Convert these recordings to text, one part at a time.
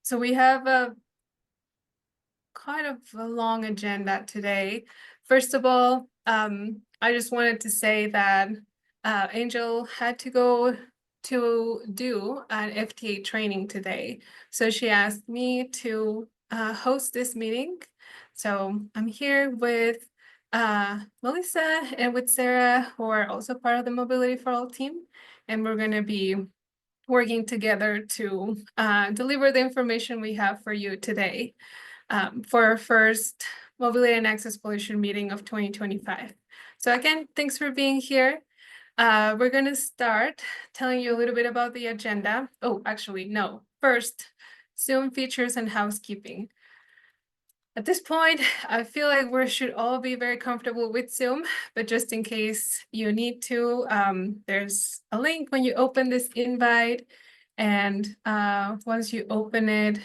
So we have a kind of a long agenda today. First of all, I just wanted to say that Angel had to go to do an FTA training today. So she asked me to host this meeting. So I'm here with Melissa and with Sarah, who are also part of the Mobility for All team. And we're going to be working together to deliver the information we have for you today for our first Mobility and Access Pollution meeting of 2025. So again, thanks for being here. We're going to start telling you a little bit about the agenda. Oh, actually, no. First, Zoom features and housekeeping. At this point, I feel like we should all be very comfortable with Zoom, but just in case you need to, there's a link when you open this invite. And once you open it,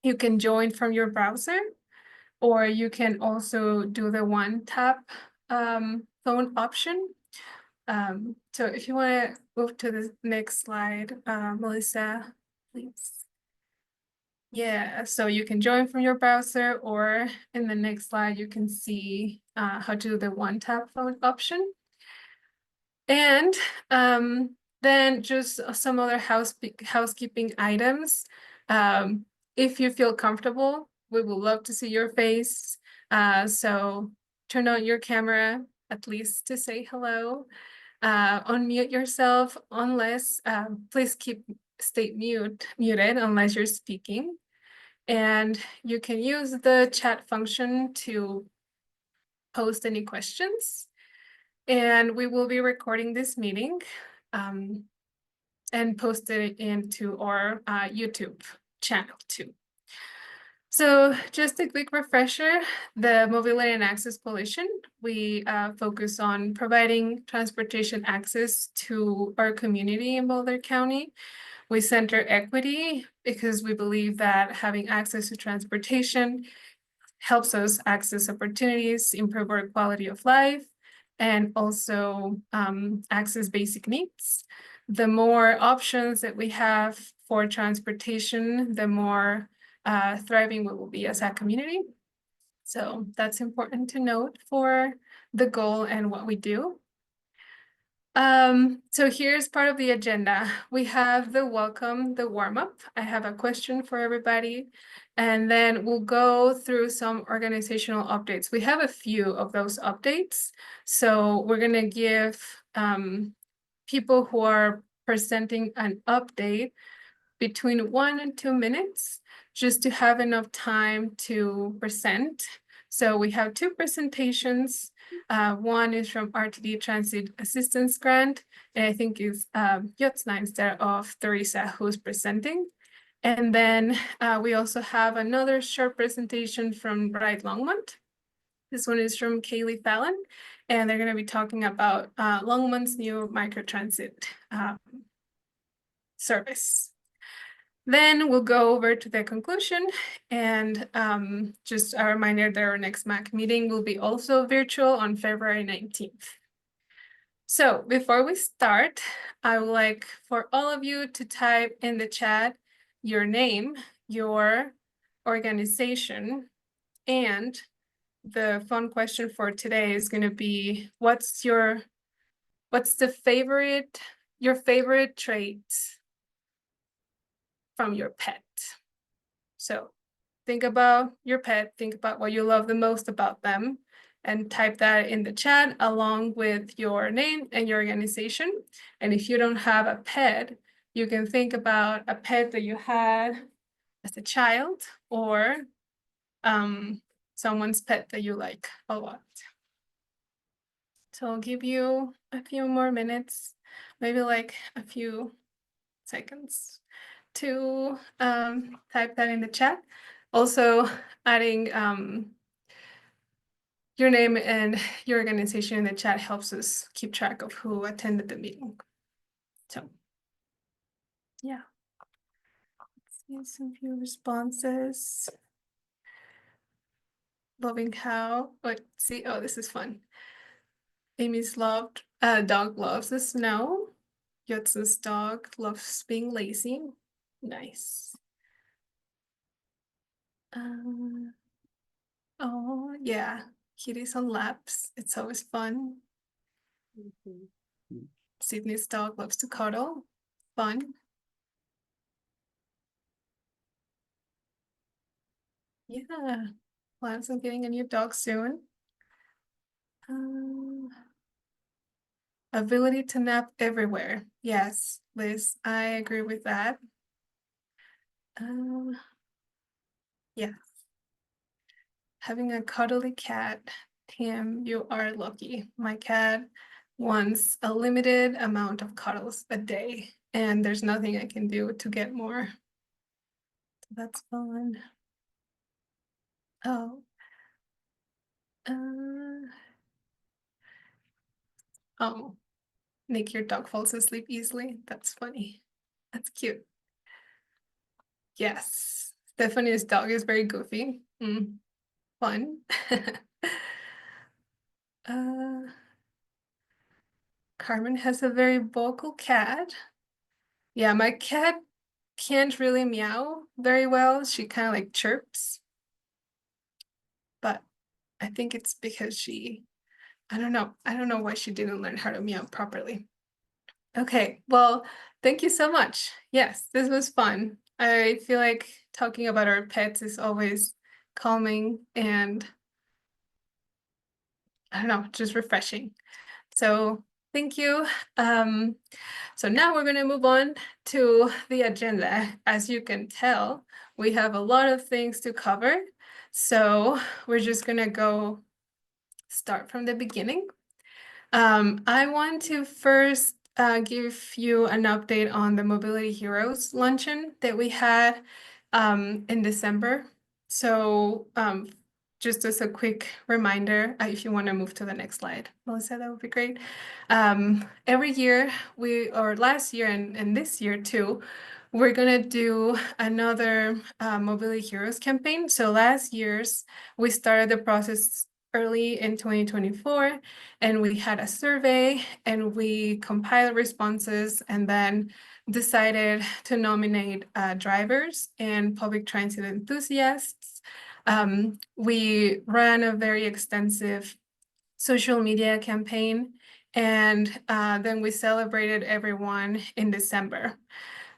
you can join from your browser, or you can also do the one tap phone option. So if you want to move to the next slide, Melissa, please. Yeah, so you can join from your browser, or in the next slide, you can see how to do the one tap phone option. And then just some other housekeeping items. If you feel comfortable, we would love to see your face. So turn on your camera, at least to say hello. Unmute yourself unless, please stay muted unless you're speaking. And you can use the chat function to post any questions. And we will be recording this meeting and post it into our YouTube channel too. So just a quick refresher, the Mobility and Access Coalition, we focus on providing transportation access to our community in Boulder County. We center equity because we believe that having access to transportation helps us access opportunities, improve our quality of life, and also access basic needs. The more options that we have for transportation, the more thriving we will be as a community. So that's important to note for the goal and what we do. So here's part of the agenda. We have the welcome, the warm-up. I have a question for everybody, and then we'll go through some organizational updates. We have a few of those updates. So we're gonna give people who are presenting an update between 1 and 2 minutes, just to have enough time to present. So we have two presentations. One is from RTD Transit Assistance Grant, and I think is Yotsna instead of Theresa who's presenting. And then we also have another short presentation from Bright Longmont. This one is from Kalie Fallon, and they're going to be talking about Longmont's new microtransit service. Then we'll go over to the conclusion, and just a reminder that our next MAC meeting will be also virtual on February 19th. So before we start, I would like for all of you to type in the chat your name, your organization, and the fun question for today is going to be, what's your favorite trait from your pet? So think about your pet, think about what you love the most about them, and type that in the chat along with your name and your organization. And if you don't have a pet, you can think about a pet that you had as a child, or someone's pet that you like a lot. So I'll give you a few more minutes, maybe like a few seconds, to type that in the chat. Also adding your name and your organization in the chat helps us keep track of who attended the meeting. So yeah, let's see some few responses. Loving how, let's see, oh, this is fun. Amy's dog loves the snow. Yotz's dog loves being lazy. Nice. Oh, yeah. Kitties on laps. It's always fun. Sydney's dog loves to cuddle. Fun. Yeah. Plans on getting a new dog soon. Um, ability to nap everywhere. Yes, Liz, I agree with that. Um, yeah. Having a cuddly cat. Tim, you are lucky. My cat wants a limited amount of cuddles a day, and there's nothing I can do to get more. So that's fun. Oh, uh, oh, make your dog falls asleep easily. That's funny. That's cute. Yes. Stephanie's dog is very goofy. Fun. uh, Carmen has a very vocal cat. Yeah, my cat can't really meow very well. She kind of like chirps, but I think it's because I don't know. I don't know why she didn't learn how to meow properly. Okay, well, thank you so much. Yes, this was fun. I feel like talking about our pets is always calming and I don't know, just refreshing. So thank you. Um, so now we're going to move on to the agenda. As you can tell, we have a lot of things to cover. So we're just going to go start from the beginning. I want to first give you an update on the Mobility Heroes luncheon that we had in December. So just as a quick reminder, if you want to move to the next slide, Melissa, that would be great. Every year, or last year and this year too, we're going to do another Mobility Heroes campaign. So last year's, we started the process early in 2024, and we had a survey and we compiled responses and then decided to nominate drivers and public transit enthusiasts. We ran a very extensive social media campaign, and then we celebrated everyone in December.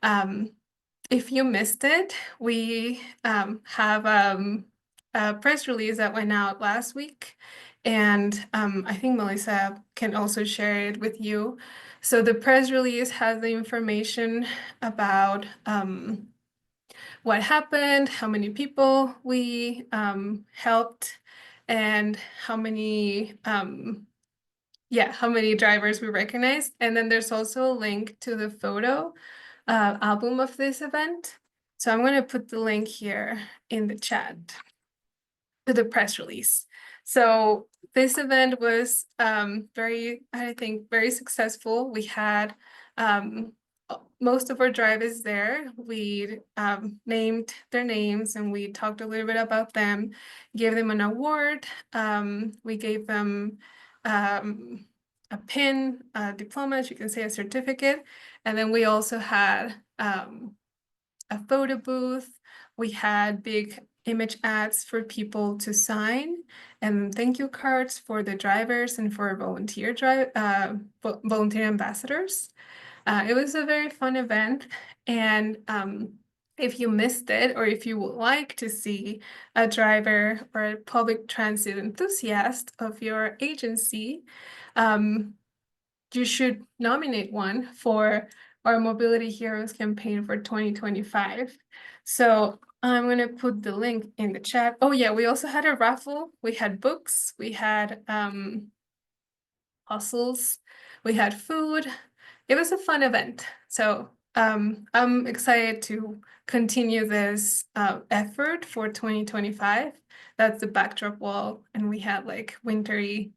If you missed it, we have a press release that went out last week, and I think Melissa can also share it with you. So the press release has the information about what happened, how many people we helped, and how many how many drivers we recognized. And then there's also a link to the photo album of this event. So I'm going to put the link here in the chat to the press release. So this event was I think, very successful. We had most of our drivers there. We named their names and we talked a little bit about them, gave them an award. We gave them a pin, a diploma, as you can say, a certificate. And then we also had a photo booth. We had big image ads for people to sign and thank you cards for the drivers and for volunteer ambassadors. It was a very fun event, and if you missed it or if you would like to see a driver or a public transit enthusiast of your agency, you should nominate one for our Mobility Heroes campaign for 2025. So I'm going to put the link in the chat. Oh yeah, we also had a raffle. We had books, we had puzzles, we had food. It was a fun event. So I'm excited to continue this effort for 2025. That's the backdrop wall, and we had like wintry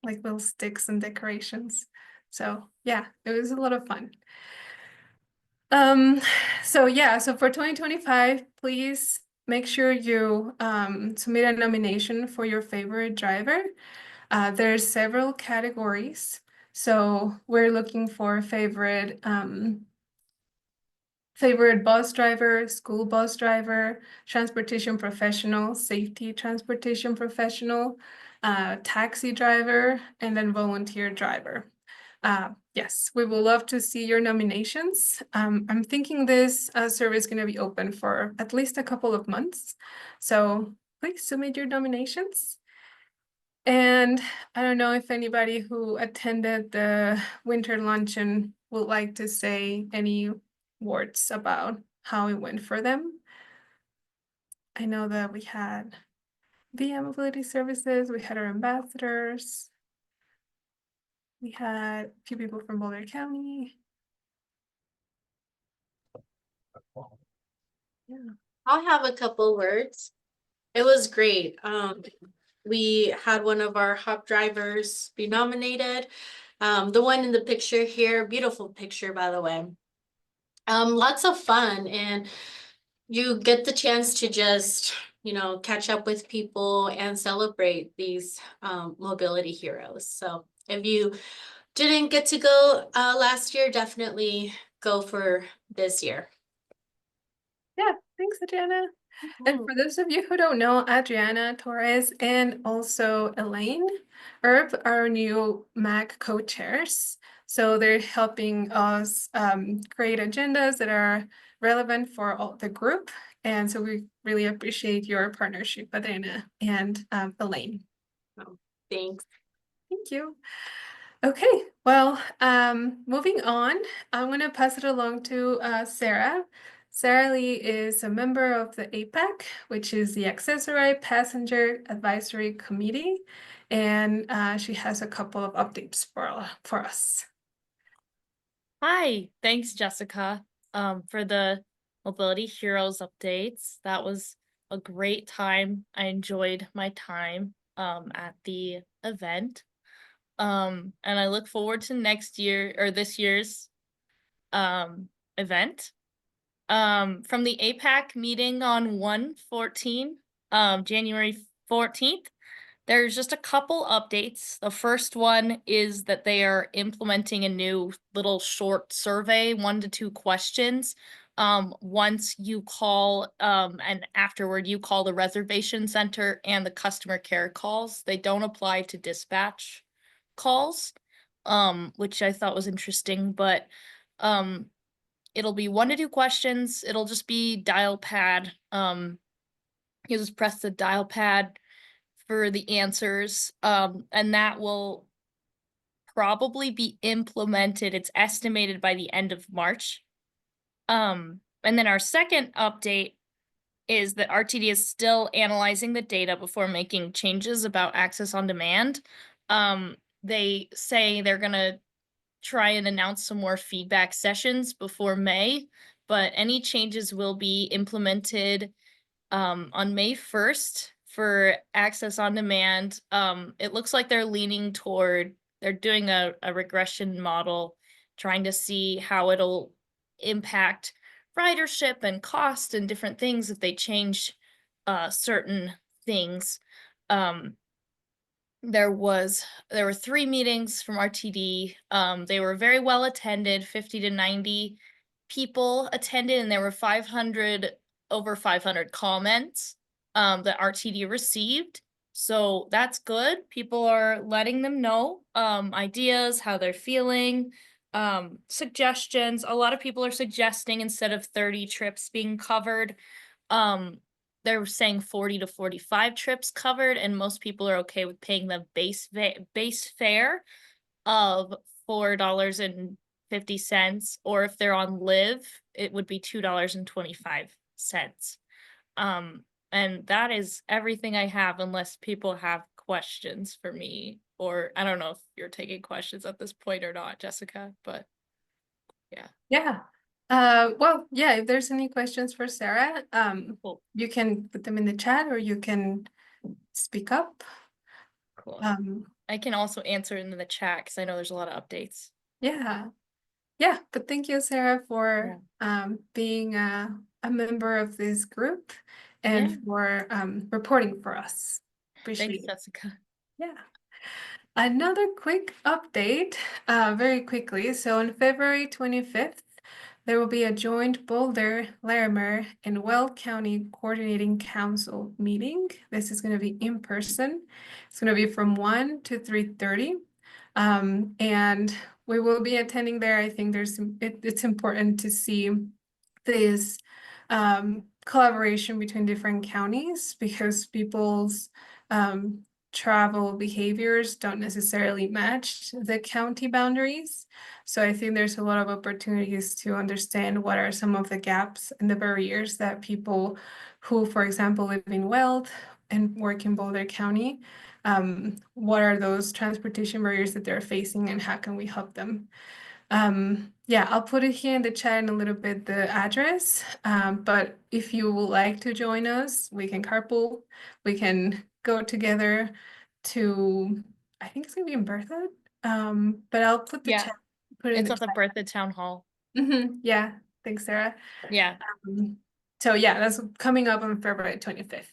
like little sticks and decorations. So yeah, it was a lot of fun. So for 2025, please make sure you submit a nomination for your favorite driver. There's several categories. So we're looking for favorite favorite bus driver, school bus driver, transportation professional, safety transportation professional, taxi driver, and then volunteer driver. Yes, we would love to see your nominations. I'm thinking this survey is going to be open for at least a couple of months. So please submit your nominations. And I don't know if anybody who attended the winter luncheon would like to say any words about how it went for them. I know that we had VM Mobility Services, we had our ambassadors, we had a few people from Boulder County. Yeah. I'll have a couple words. It was great. We had one of our hop drivers be nominated. The one in the picture here, beautiful picture, by the way. Lots of fun, and you get the chance to just, catch up with people and celebrate these mobility heroes. So if you didn't get to go last year, definitely go for this year. Yeah, thanks, Adriana. And for those of you who don't know, Adriana Torres and also Elaine Erb are our new MAC co-chairs. So they're helping us create agendas that are relevant for all the group. And so we really appreciate your partnership, Adriana and Elaine. Oh, thanks. Thank you. Okay, well, moving on, I'm going to pass it along to Sarah. Sarah Lee is a member of the APAC, which is the Accessory Passenger Advisory Committee, and she has a couple of updates for us. Hi, thanks, Jessica, for the Mobility Heroes updates. That was a great time. I enjoyed my time at the event. And I look forward to next year or this year's event. From the APAC meeting on 1/14, January 14th, there's just a couple updates. The first one is that they are implementing a new little short survey, 1 to 2 questions. Once you call, and afterward you call the reservation center and the customer care calls. They don't apply to dispatch calls, which I thought was interesting, but it'll be 1 to 2 questions. It'll just be dial pad. You just press the dial pad for the answers, and that will probably be implemented. It's estimated by the end of March. And then our second update is that RTD is still analyzing the data before making changes about access on demand. They say they're gonna try and announce some more feedback sessions before May, but any changes will be implemented on May 1st for access on demand. It looks like they're leaning toward, they're doing a regression model, trying to see how it'll impact ridership and cost and different things if they change certain things. There were 3 meetings from RTD. They were very well attended. 50 to 90 people attended, and there were over 500 comments that RTD received. So that's good. People are letting them know ideas, how they're feeling, suggestions. A lot of people are suggesting instead of 30 trips being covered, they're saying 40 to 45 trips covered, and most people are okay with paying the base fare of $4.50, or if they're on Live, it would be $2.25. And that is everything I have, unless people have questions for me, or I don't know if you're taking questions at this point or not, Jessica, but yeah. Yeah. Well, yeah, if there's any questions for Sarah, Cool. you can put them in the chat or you can speak up. Cool. I can also answer in the chat because I know there's a lot of updates. Yeah. Yeah, but thank you, Sarah, for being a member of this group and for reporting for us. Appreciate Thanks, it. Jessica. Yeah. Another quick update, very quickly. So on February 25th, there will be a joint Boulder, Larimer, and Weld County Coordinating Council meeting. This is going to be in person. It's going to be from 1 to 3:30. And we will be attending there. I think it's important to see this collaboration between different counties because people's travel behaviors don't necessarily match the county boundaries. So I think there's a lot of opportunities to understand what are some of the gaps and the barriers that people who, for example, live in Weld and work in Boulder County, what are those transportation barriers that they're facing and how can we help them? Yeah, I'll put it here in the chat in a little bit, the address. But if you would like to join us, we can carpool. We can go together to, I think it's gonna be in Berthoud. But I'll put the Yeah, chat, put it in It's the at the chat. Bertha Town Hall. Yeah, thanks, Sarah. Yeah. So yeah, that's coming up on February 25th.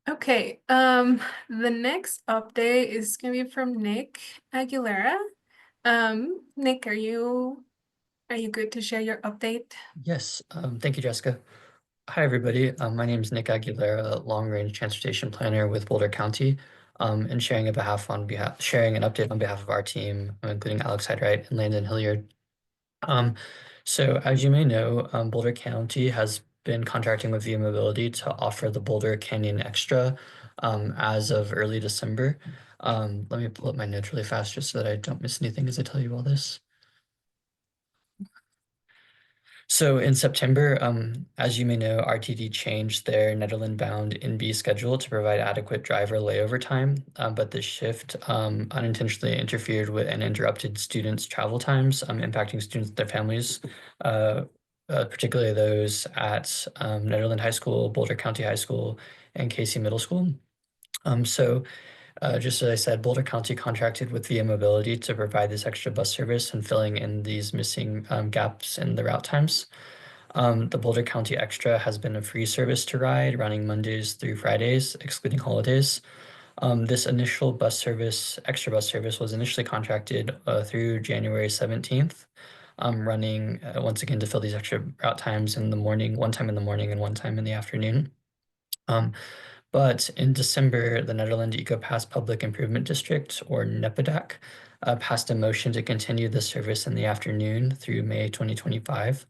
Okay, the next update is gonna be from Nick Aguilera. Nick, are you good to share your update? Yes, thank you, Jessica. Hi, everybody. My name is Nick Aguilera, Long Range Transportation Planner with Boulder County, and sharing an update on behalf of our team, including Alex Hydright and Landon Hilliard. So as you may know, Boulder County has been contracting with Via Mobility to offer the Boulder Canyon Extra as of early December. Let me pull up my notes really fast just so that I don't miss anything as I tell you all this. So in September, as you may know, RTD changed their Netherlands-bound NB schedule to provide adequate driver layover time, but the shift unintentionally interfered with and interrupted students' travel times, impacting students and their families, particularly those at Netherlands High School, Boulder County High School, and Casey Middle School. Just as I said, Boulder County contracted with Via Mobility to provide this extra bus service and filling in these missing gaps in the route times. The Boulder County Extra has been a free service to ride, running Mondays through Fridays, excluding holidays. This initial extra bus service was initially contracted through January 17th, running once again to fill these extra route times in the morning, one time in the morning and one time in the afternoon. But in December, the Netherlands EcoPass Public Improvement District, or NEPADAC, passed a motion to continue the service in the afternoon through May 2025.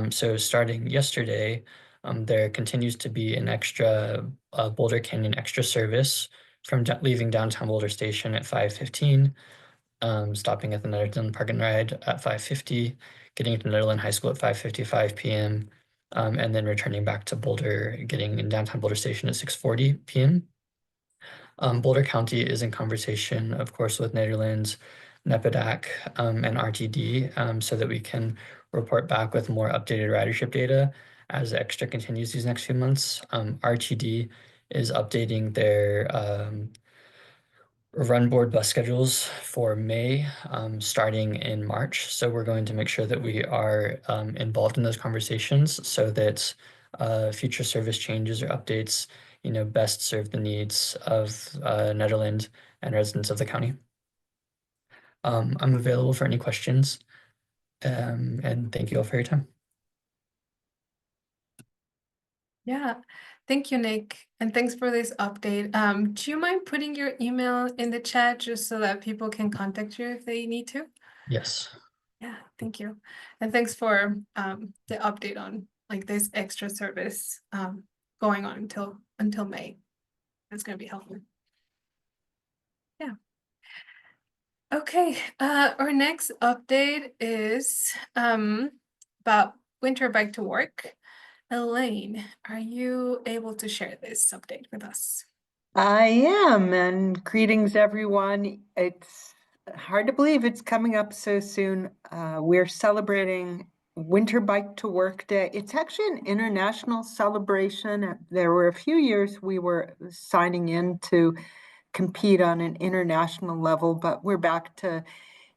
So starting yesterday, there continues to be an extra Boulder Canyon Extra service from leaving downtown Boulder Station at 5:15, stopping at the Netherlands Park and Ride at 5:50, getting to Netherlands High School at 5:55 p.m., and then returning back to Boulder, getting in downtown Boulder Station at 6:40 p.m. Boulder County is in conversation, of course, with Netherlands, NEPADAC, and RTD, so that we can report back with more updated ridership data as Extra continues these next few months. RTD is updating their run board bus schedules for May, starting in March. So we're going to make sure that we are involved in those conversations so that future service changes or updates, best serve the needs of Netherlands and residents of the county. I'm available for any questions, and thank you all for your time. Yeah, thank you, Nick, and thanks for this update. Do you mind putting your email in the chat just so that people can contact you if they need to? Yes. Yeah, thank you. And thanks for the update on like this extra service going on until May. That's gonna be helpful. Yeah. Okay, our next update is about winter bike to work. Elaine, are you able to share this update with us? I am, and greetings, everyone. It's hard to believe it's coming up so soon. We're celebrating Winter Bike to Work Day. It's actually an international celebration. There were a few years we were signing in to compete on an international level, but we're back to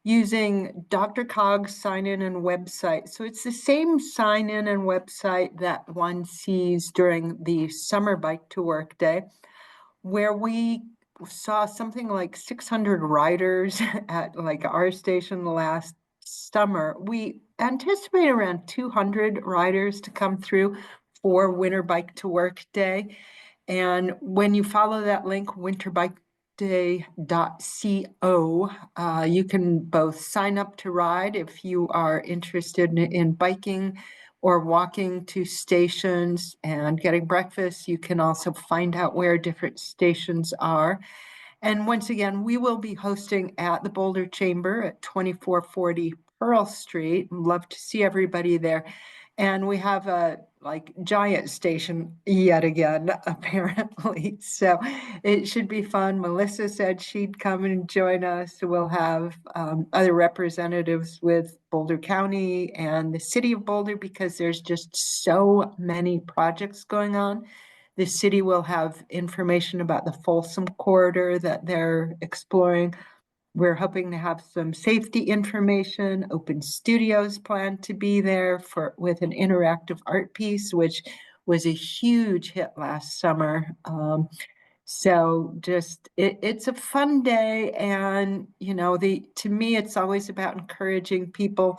using Dr. Cog's sign-in and website. So it's the same sign-in and website that one sees during the Summer Bike to Work Day, where we saw something like 600 riders at like our station last summer. We anticipate around 200 riders to come through for Winter Bike to Work Day. And when you follow that link, winterbikeday.co, you can both sign up to ride if you are interested in biking or walking to stations and getting breakfast. You can also find out where different stations are. And once again, we will be hosting at the Boulder Chamber at 2440 Pearl Street. Love to see everybody there. And we have a giant station yet again, apparently. So it should be fun. Melissa said she'd come and join us. We'll have other representatives with Boulder County and the city of Boulder because there's just so many projects going on. The city will have information about the Folsom corridor that they're exploring. We're hoping to have some safety information. Open Studios plan to be there with an interactive art piece, which was a huge hit last summer. So just it's a fun day, and to me it's always about encouraging people.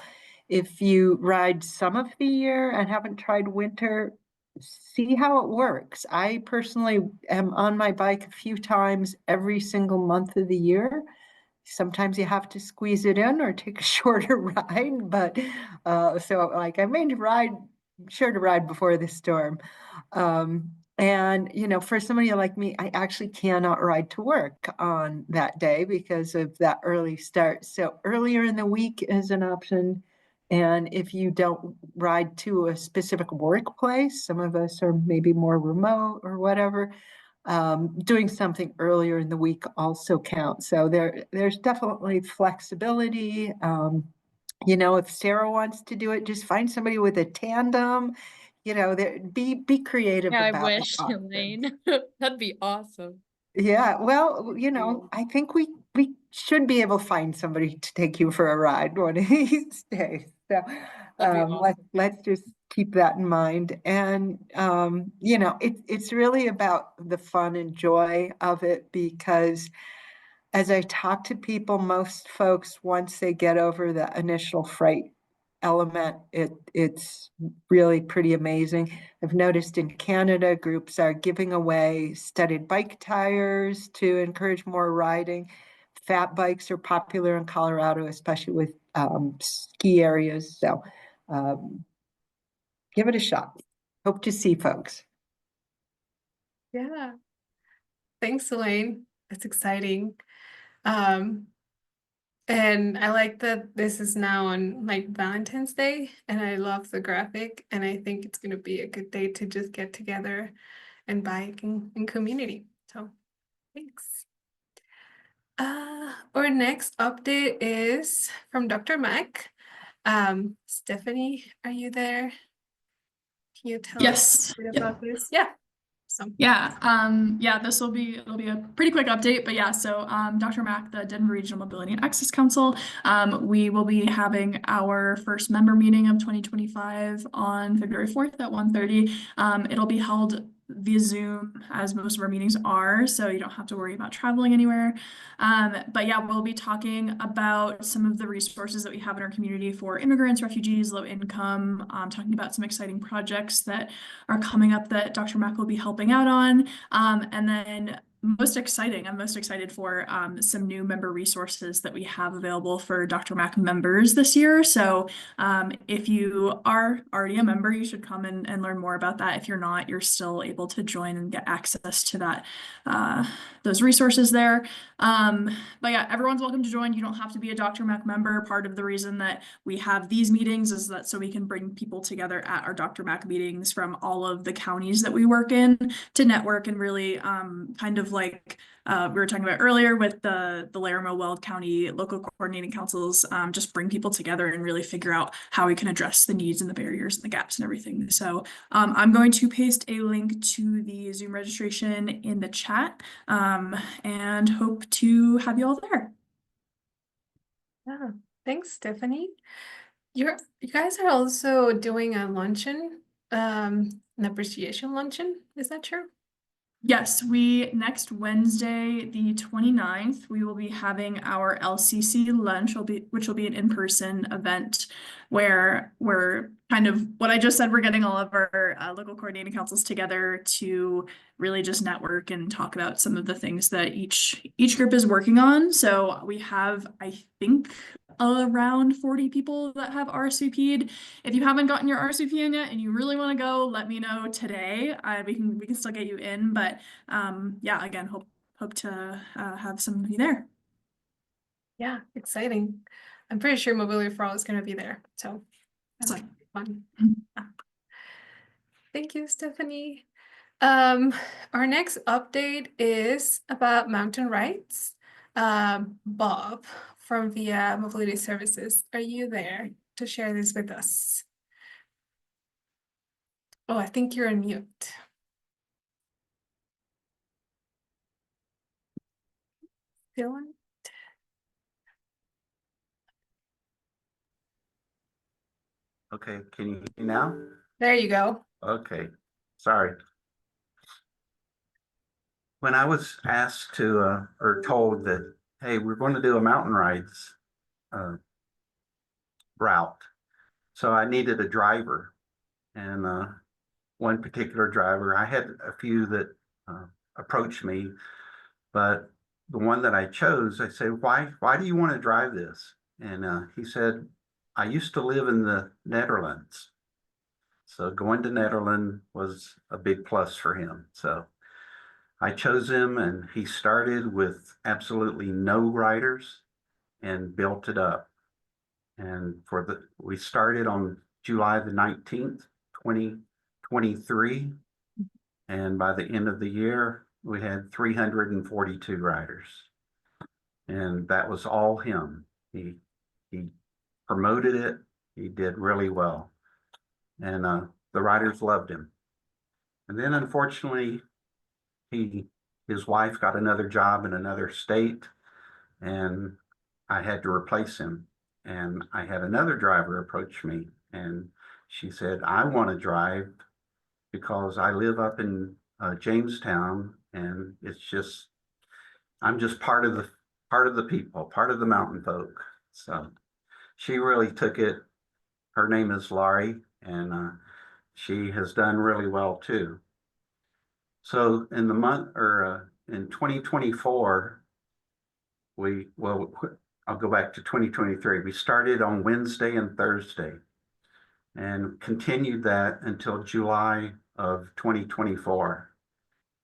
If you ride some of the year and haven't tried winter, see how it works. I personally am on my bike a few times every single month of the year. Sometimes you have to squeeze it in or take a shorter ride, but so I made sure to ride before the storm. And for somebody like me, I actually cannot ride to work on that day because of that early start. So earlier in the week is an option. And if you don't ride to a specific workplace, some of us are maybe more remote or whatever, doing something earlier in the week also counts. So there's definitely flexibility. If Sarah wants to do it, just find somebody with a tandem. Be creative Yeah, I about wish, Elaine. That'd be awesome. Yeah, well, I think we should be able to find somebody to take you for a ride one of these days. So That'd be awesome. let's just keep that in mind. And it's really about the fun and joy of it, because as I talk to people, most folks, once they get over the initial fright element, it's really pretty amazing. I've noticed in Canada, groups are giving away studded bike tires to encourage more riding. Fat bikes are popular in Colorado, especially with ski areas. So give it a shot. Hope to see folks. Yeah. Thanks, Elaine. That's exciting. Um, and I like that this is now on Valentine's Day, and I love the graphic, and I think it's gonna be a good day to just get together and bike in community. So thanks. Our next update is from Dr. Mac. Stephanie, are you there? Can you tell us Yes. a bit Yep. about this? Yeah. So Yeah, it'll be a pretty quick update, but yeah, so Dr. Mack, the Denver Regional Mobility and Access Council, we will be having our first member meeting of 2025 on February 4th at 1:30. It'll be held via Zoom, as most of our meetings are, so you don't have to worry about traveling anywhere. But yeah, we'll be talking about some of the resources that we have in our community for immigrants, refugees, low income, talking about some exciting projects that are coming up that Dr. Mack will be helping out on. And then I'm most excited for some new member resources that we have available for Dr. Mack members this year. So if you are already a member, you should come and learn more about that. If you're not, you're still able to join and get access to that, those resources there. But yeah, everyone's welcome to join. You don't have to be a Dr. Mack member. Part of the reason that we have these meetings is that so we can bring people together at our Dr. Mack meetings from all of the counties that we work in to network and really kind of like we were talking about earlier with the Larimer Weld County local coordinating councils, just bring people together and really figure out how we can address the needs and the barriers and the gaps and everything. So I'm going to paste a link to the Zoom registration in the chat and hope to have you all there. yeah, thanks, Stephanie. You guys are also doing a luncheon, an appreciation luncheon. Is that true? Yes, next Wednesday, the 29th, we will be having our LCC lunch, which will be an in-person event where we're kind of what I just said, we're getting all of our local coordinating councils together to really just network and talk about some of the things that each group is working on. So we have, I think, around 40 people that have RSVP'd. If you haven't gotten your RSVP in yet and you really want to go, let me know today. We can still get you in, but yeah, again, hope to have some of you there. Yeah, exciting. I'm pretty sure Mobility for All is going to be there. So that's Excellent. fun. Mhm. Yeah. Thank you, Stephanie. Our next update is about mountain rides. Bob from Via Mobility Services, are you there to share this with us? Oh, I think you're on mute. Dylan? Okay, can you hear me now? There you go. Okay, sorry. When I was asked to, or told that, hey, we're going to do a mountain rides route. So I needed a driver, and one particular driver, I had a few that approached me, but the one that I chose, I said, why do you want to drive this? And he said, I used to live in the Netherlands. So going to Netherlands was a big plus for him. So I chose him, and he started with absolutely no riders and built it up. And we started on July the 19th, 2023. And by the end of the year, we had 342 riders. And that was all him. He promoted it. He did really well. And the riders loved him. And then unfortunately, his wife got another job in another state, and I had to replace him. And I had another driver approach me, and she said, I want to drive because I live up in Jamestown, and I'm just part of the people, part of the mountain folk. So she really took it. Her name is Laurie, and she has done really well too. So in the month in 2024, I'll go back to 2023. We started on Wednesday and Thursday and continued that until July of 2024,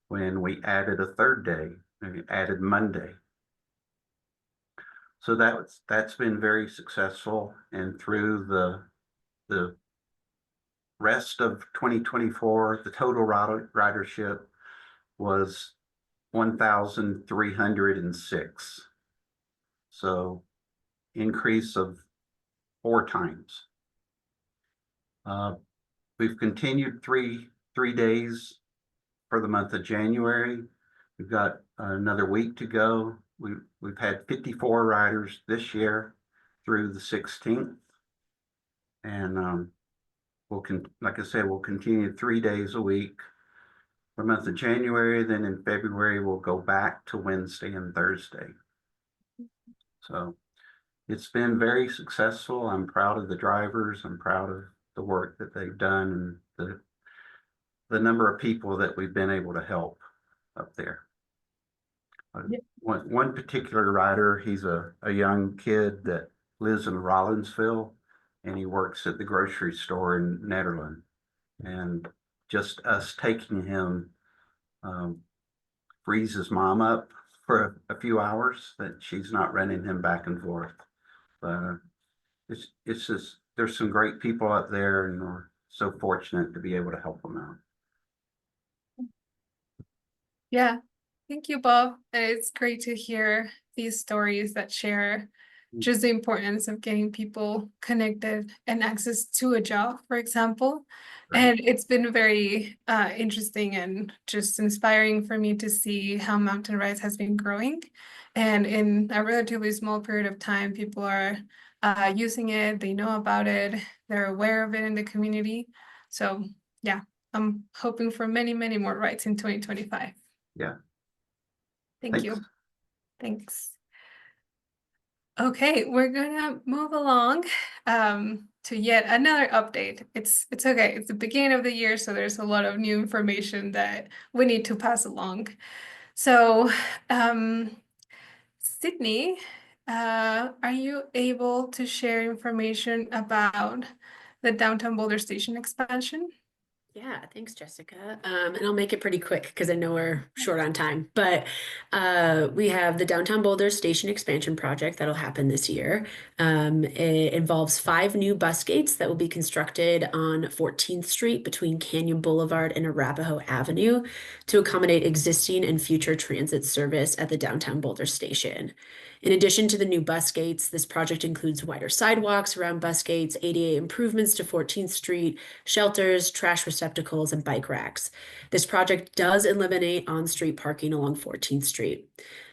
when we added a third day, we added Monday. So that's been very successful, and through the rest of 2024, the total ridership was 1,306. So increase of 4 times. We've continued three days for the month of January. We've got another week to go. We've had 54 riders this year through the 16th. And like I said, we'll continue 3 days a week for the month of January. Then in February, we'll go back to Wednesday and Thursday. So it's been very successful. I'm proud of the drivers. I'm proud of the work that they've done and the number of people that we've been able to help up there. Yep. One particular rider, he's a young kid that lives in Rollinsville, and he works at the grocery store in Netherlands. And just us taking him frees his mom up for a few hours, that she's not running him back and forth. But it's just, there's some great people out there, and we're so fortunate to be able to help them out. Yeah, thank you, Bob. And it's great to hear these stories that share just the importance of getting people connected and access to a job, for example. Right. And it's been very interesting and just inspiring for me to see how Mountain Rise has been growing. And in a relatively small period of time, people are using it, they know about it, they're aware of it in the community. So yeah, I'm hoping for many, many more rides in 2025. Yeah. Thank you. Thanks. Thanks. Okay, we're gonna move along to yet another update. It's okay. It's the beginning of the year, so there's a lot of new information that we need to pass along. So, Sydney, are you able to share information about the downtown Boulder Station expansion? Yeah, thanks, Jessica. And I'll make it pretty quick because I know we're short on time. But we have the Downtown Boulder Station Expansion Project that'll happen this year. It involves 5 new bus gates that will be constructed on 14th Street between Canyon Boulevard and Arapahoe Avenue to accommodate existing and future transit service at the Downtown Boulder Station. In addition to the new bus gates, this project includes wider sidewalks around bus gates, ADA improvements to 14th Street, shelters, trash receptacles, and bike racks. This project does eliminate on-street parking along 14th Street.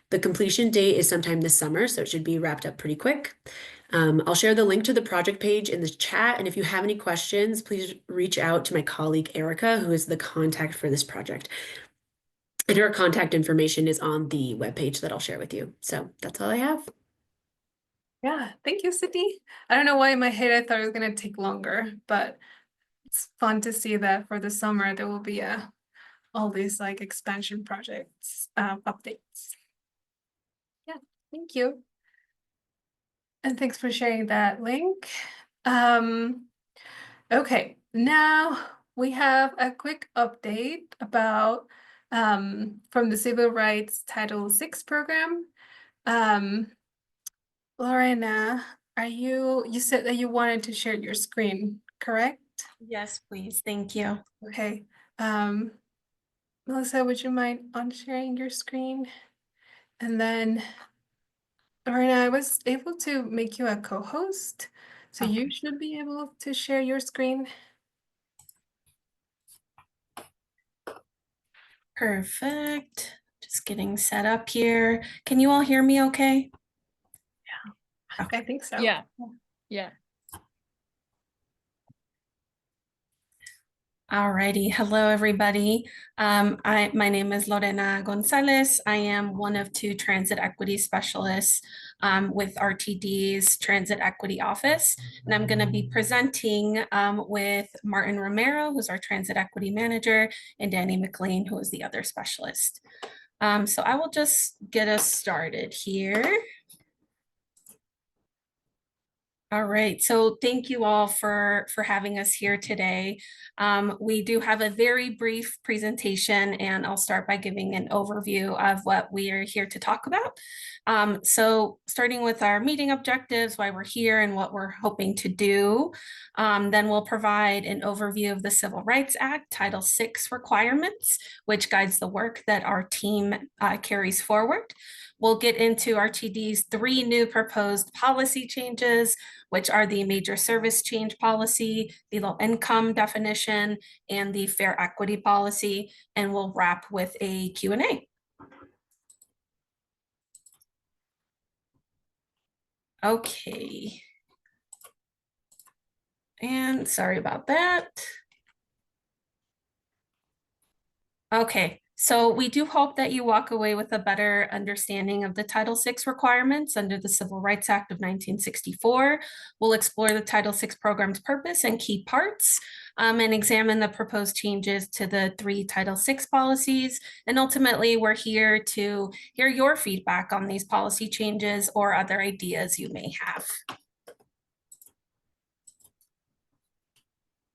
The completion date is sometime this summer, so it should be wrapped up pretty quick. I'll share the link to the project page in the chat, and if you have any questions, please reach out to my colleague Erica, who is the contact for this project. And her contact information is on the webpage that I'll share with you. So that's all I have. Yeah, thank you, Sydney. I don't know why in my head I thought it was gonna take longer, but it's fun to see that for the summer there will be all these like expansion projects updates. Yeah, thank you. And thanks for sharing that link. Okay, now we have a quick update about from the Civil Rights Title VI program. Lorena, you said that you wanted to share your screen, correct? Yes, please. Thank you. Okay. Melissa, would you mind on sharing your screen? And then Lorena, I was able to make you a co-host, so you should be able to share your screen. Perfect. Just getting set up here. Can you all hear me okay? I think so. Yeah. Yeah. Alrighty. Hello, everybody. My name is Lorena Gonzalez. I am one of 2 transit equity specialists with RTD's Transit Equity Office. And I'm going to be presenting with Martin Romero, who's our Transit Equity Manager, and Danny McLean, who is the other specialist. So I will just get us started here. All right, so thank you all for having us here today. We do have a very brief presentation, and I'll start by giving an overview of what we are here to talk about. So starting with our meeting objectives, why we're here and what we're hoping to do. Then we'll provide an overview of the Civil Rights Act Title VI requirements, which guides the work that our team carries forward. We'll get into RTD's 3 new proposed policy changes, which are the major service change policy, the low income definition, and the fair equity policy, and we'll wrap with a Q&A. Okay. And sorry about that. Okay. So we do hope that you walk away with a better understanding of the Title VI requirements under the Civil Rights Act of 1964. We'll explore the Title VI program's purpose and key parts, and examine the proposed changes to the 3 Title VI policies. And ultimately, we're here to hear your feedback on these policy changes or other ideas you may have.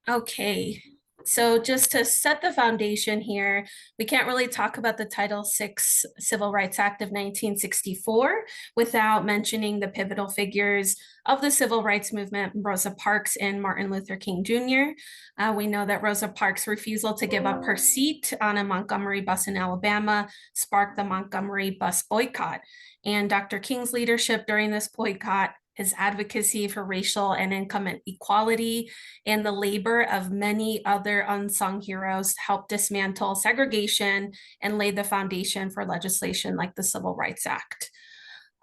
Okay. So just to set the foundation here, we can't really talk about the Title VI Civil Rights Act of 1964 without mentioning the pivotal figures of the civil rights movement, Rosa Parks and Martin Luther King Jr. We know that Rosa Parks' refusal to give up her seat on a Montgomery bus in Alabama sparked the Montgomery bus boycott. And Dr. King's leadership during this boycott, his advocacy for racial and income equality, and the labor of many other unsung heroes helped dismantle segregation and lay the foundation for legislation like the Civil Rights Act.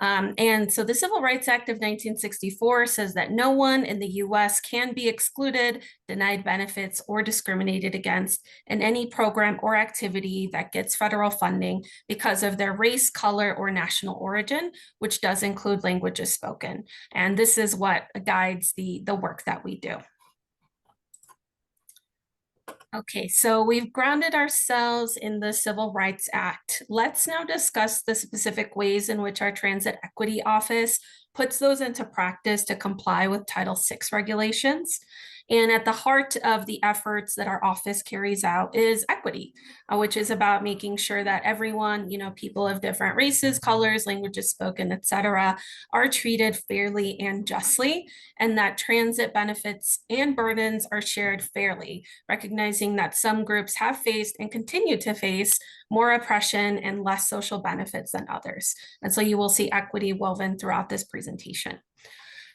And so the Civil Rights Act of 1964 says that no one in the US can be excluded, denied benefits, or discriminated against in any program or activity that gets federal funding because of their race, color, or national origin, which does include languages spoken. And this is what guides the work that we do. Okay, so we've grounded ourselves in the Civil Rights Act. Let's now discuss the specific ways in which our Transit Equity Office puts those into practice to comply with Title VI regulations. And at the heart of the efforts that our office carries out is equity, which is about making sure that everyone, people of different races, colors, languages spoken, etc., are treated fairly and justly, and that transit benefits and burdens are shared fairly, recognizing that some groups have faced and continue to face more oppression and less social benefits than others. And so you will see equity woven throughout this presentation.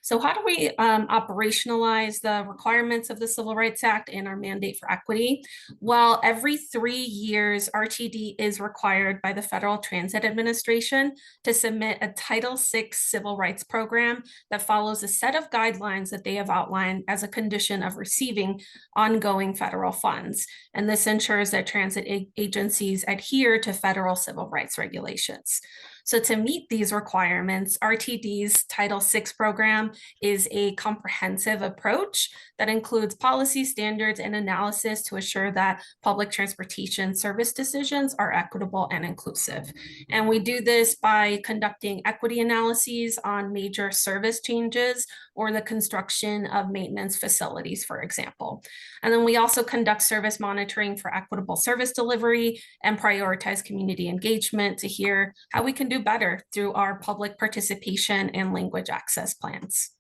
So how do we operationalize the requirements of the Civil Rights Act and our mandate for equity? Well, every 3 years, RTD is required by the Federal Transit Administration to submit a Title VI civil rights program that follows a set of guidelines that they have outlined as a condition of receiving ongoing federal funds. And this ensures that transit agencies adhere to federal civil rights regulations. So to meet these requirements, RTD's Title VI program is a comprehensive approach that includes policy standards and analysis to assure that public transportation service decisions are equitable and inclusive. And we do this by conducting equity analyses on major service changes or the construction of maintenance facilities, for example. And then we also conduct service monitoring for equitable service delivery and prioritize community engagement to hear how we can do better through our public participation and language access plans.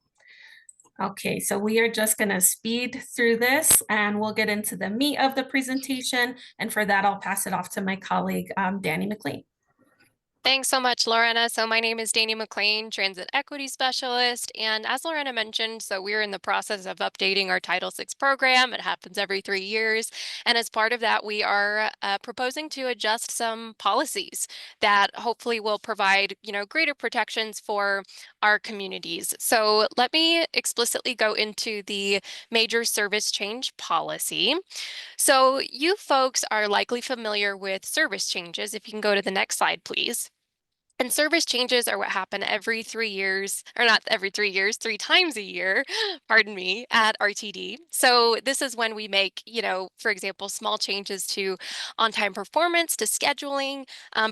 Okay, so we are just going to speed through this and we'll get into the meat of the presentation. And for that, I'll pass it off to my colleague, Danny McLean. Thanks so much, Lorena. So my name is Danny McLean, Transit Equity Specialist. And as Lorena mentioned, so we're in the process of updating our Title VI program. It happens every 3 years. And as part of that, we are proposing to adjust some policies that hopefully will provide, greater protections for our communities. So let me explicitly go into the major service change policy. So you folks are likely familiar with service changes. If you can go to the next slide, please. And service changes are what happen every 3 years, or not every 3 years, 3 times a year, pardon me, at RTD. So this is when we make, for example, small changes to on-time performance, to scheduling.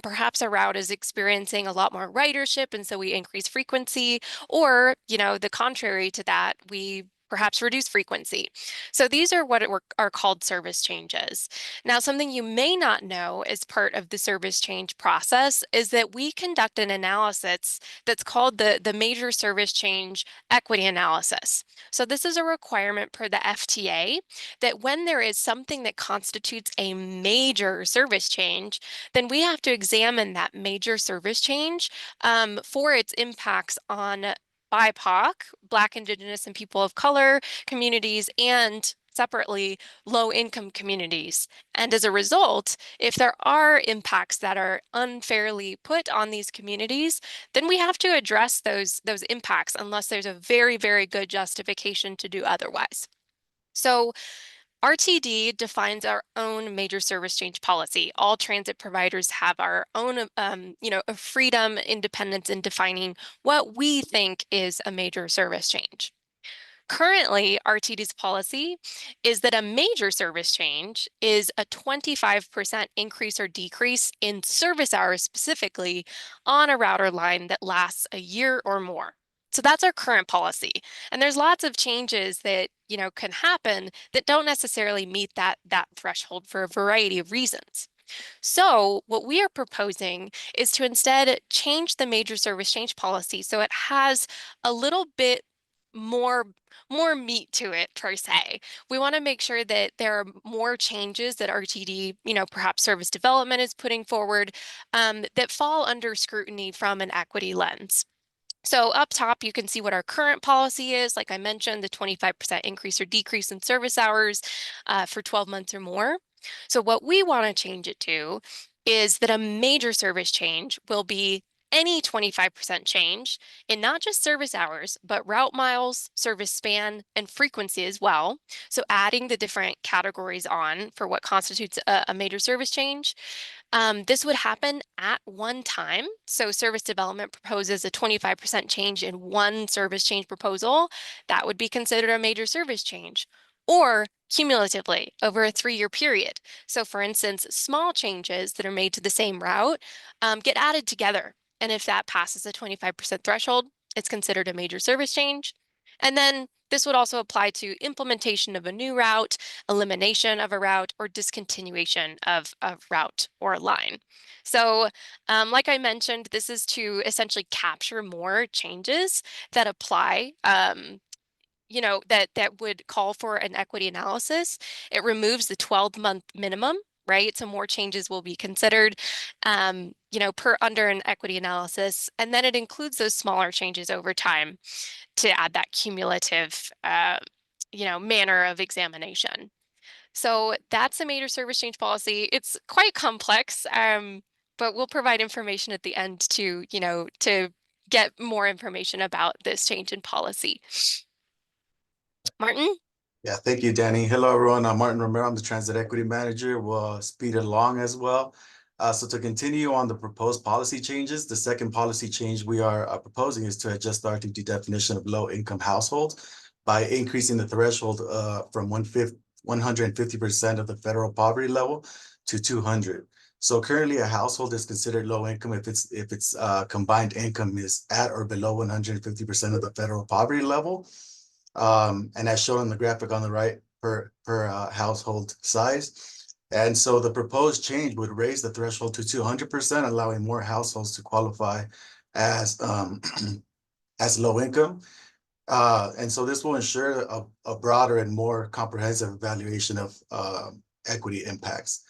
Perhaps a route is experiencing a lot more ridership, and so we increase frequency, or, the contrary to that, we perhaps reduce frequency. So these are what are called service changes. Now, something you may not know as part of the service change process is that we conduct an analysis that's called the Major Service Change Equity Analysis. So this is a requirement per the FTA that when there is something that constitutes a major service change, then we have to examine that major service change for its impacts on BIPOC, Black, Indigenous, and people of color communities, and separately low-income communities. And as a result, if there are impacts that are unfairly put on these communities, then we have to address those impacts unless there's a very, very good justification to do otherwise. So RTD defines our own major service change policy. All transit providers have our own, freedom, independence in defining what we think is a major service change. Currently, RTD's policy is that a major service change is a 25% increase or decrease in service hours specifically on a route or line that lasts a year or more. So that's our current policy. And there's lots of changes that, can happen that don't necessarily meet that threshold for a variety of reasons. So what we are proposing is to instead change the major service change policy so it has a little bit more meat to it, per se. We want to make sure that there are more changes that RTD, perhaps service development is putting forward that fall under scrutiny from an equity lens. So up top, you can see what our current policy is. Like I mentioned, the 25% increase or decrease in service hours for 12 months or more. So what we want to change it to is that a major service change will be any 25% change in not just service hours, but route miles, service span, and frequency as well. So adding the different categories on for what constitutes a major service change. This would happen at one time. So service development proposes a 25% change in one service change proposal. That would be considered a major service change. Or cumulatively over a 3-year period. So for instance, small changes that are made to the same route get added together. And if that passes a 25% threshold, it's considered a major service change. And then this would also apply to implementation of a new route, elimination of a route, or discontinuation of a route or a line. So like I mentioned, this is to essentially capture more changes that apply that would call for an equity analysis. It removes the 12-month minimum, right? So more changes will be considered, per under an equity analysis. And then it includes those smaller changes over time to add that cumulative, manner of examination. So that's a major service change policy. It's quite complex, but we'll provide information at the end to get more information about this change in policy. Martin? Yeah, thank you, Danny. Hello, everyone. I'm Martin Romero. I'm the Transit Equity Manager. We'll speed it along as well. So to continue on the proposed policy changes, the second policy change we are proposing is to adjust the RTD definition of low-income households by increasing the threshold from 150% of the federal poverty level to 200. So currently, a household is considered low income if its combined income is at or below 150% of the federal poverty level. And as shown in the graphic on the right per household size. And so the proposed change would raise the threshold to 200%, allowing more households to qualify as as low income. And so this will ensure a broader and more comprehensive evaluation of equity impacts.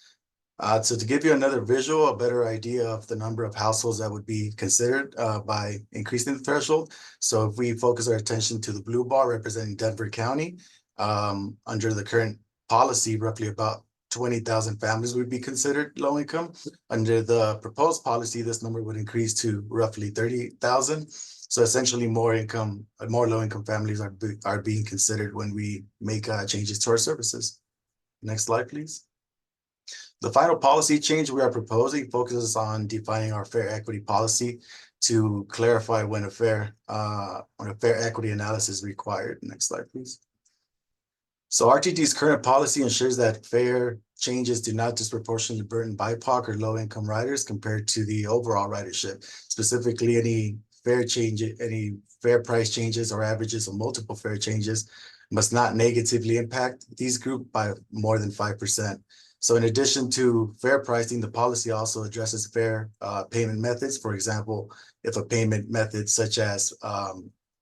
So to give you another visual, a better idea of the number of households that would be considered by increasing the threshold. So if we focus our attention to the blue bar representing Denver County, under the current policy, roughly about 20,000 families would be considered low income. Under the proposed policy, this number would increase to roughly 30,000. So essentially more low income families are being considered when we make changes to our services. Next slide, please. The final policy change we are proposing focuses on defining our fair equity policy to clarify when a fair equity analysis is required. Next slide, please. So RTD's current policy ensures that fair changes do not disproportionately burden BIPOC or low-income riders compared to the overall ridership. Specifically, any fair price changes or averages of multiple fair changes must not negatively impact these groups by more than 5%. So in addition to fair pricing, the policy also addresses fair payment methods. For example, if a payment method such as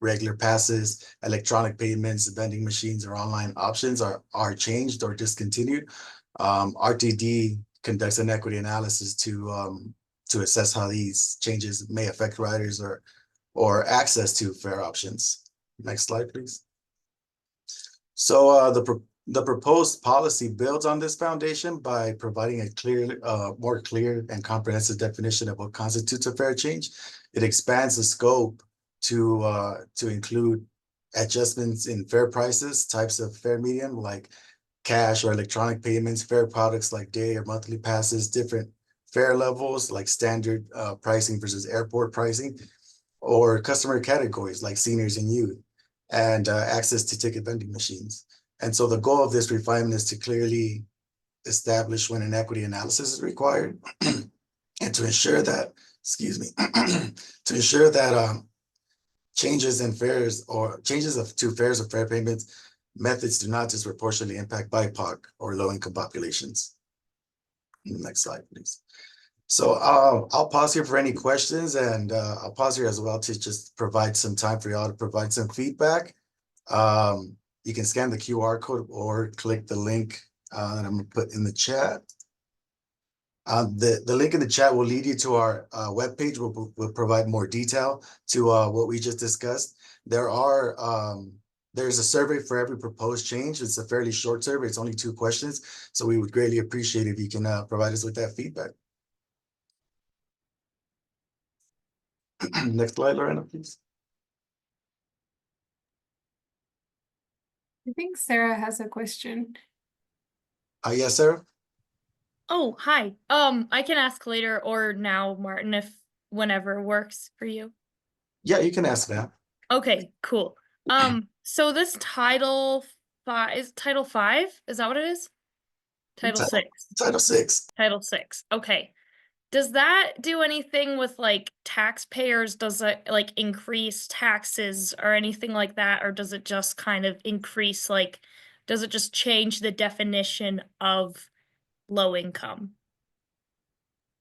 regular passes, electronic payments, vending machines, or online options are changed or discontinued, RTD conducts an equity analysis to assess how these changes may affect riders or access to fair options. Next slide, please. So the proposed policy builds on this foundation by providing a more clear and comprehensive definition of what constitutes a fair change. It expands the scope to include adjustments in fair prices, types of fare medium like cash or electronic payments, fair products like day or monthly passes, different fare levels like standard pricing versus airport pricing, or customer categories like seniors and youth, and access to ticket vending machines. And so the goal of this refinement is to clearly establish when an equity analysis is required and to ensure that, changes in fares or to fares or fare payments methods do not disproportionately impact BIPOC or low-income populations. Next slide, please. So I'll pause here for any questions, and I'll pause here as well to just provide some time for y'all to provide some feedback. You can scan the QR code or click the link that I'm going to put in the chat. The link in the chat will lead you to our webpage. We'll provide more detail to what we just discussed. There's a survey for every proposed change. It's a fairly short survey. It's only 2 questions. So we would greatly appreciate if you can provide us with that feedback. Next slide, Lorena, please. I think Sarah has a question. Yes, Sarah? Oh, hi. I can ask later or now, Martin, if whenever works for you. Yeah, you can ask now. Okay, cool. So this Title 5 is Title 5? Is that what it is? Title 6. Title 6. Title 6. Okay. Does that do anything with like taxpayers? Does it like increase taxes or anything like that? Or does it just kind of increase like, does it just change the definition of low income?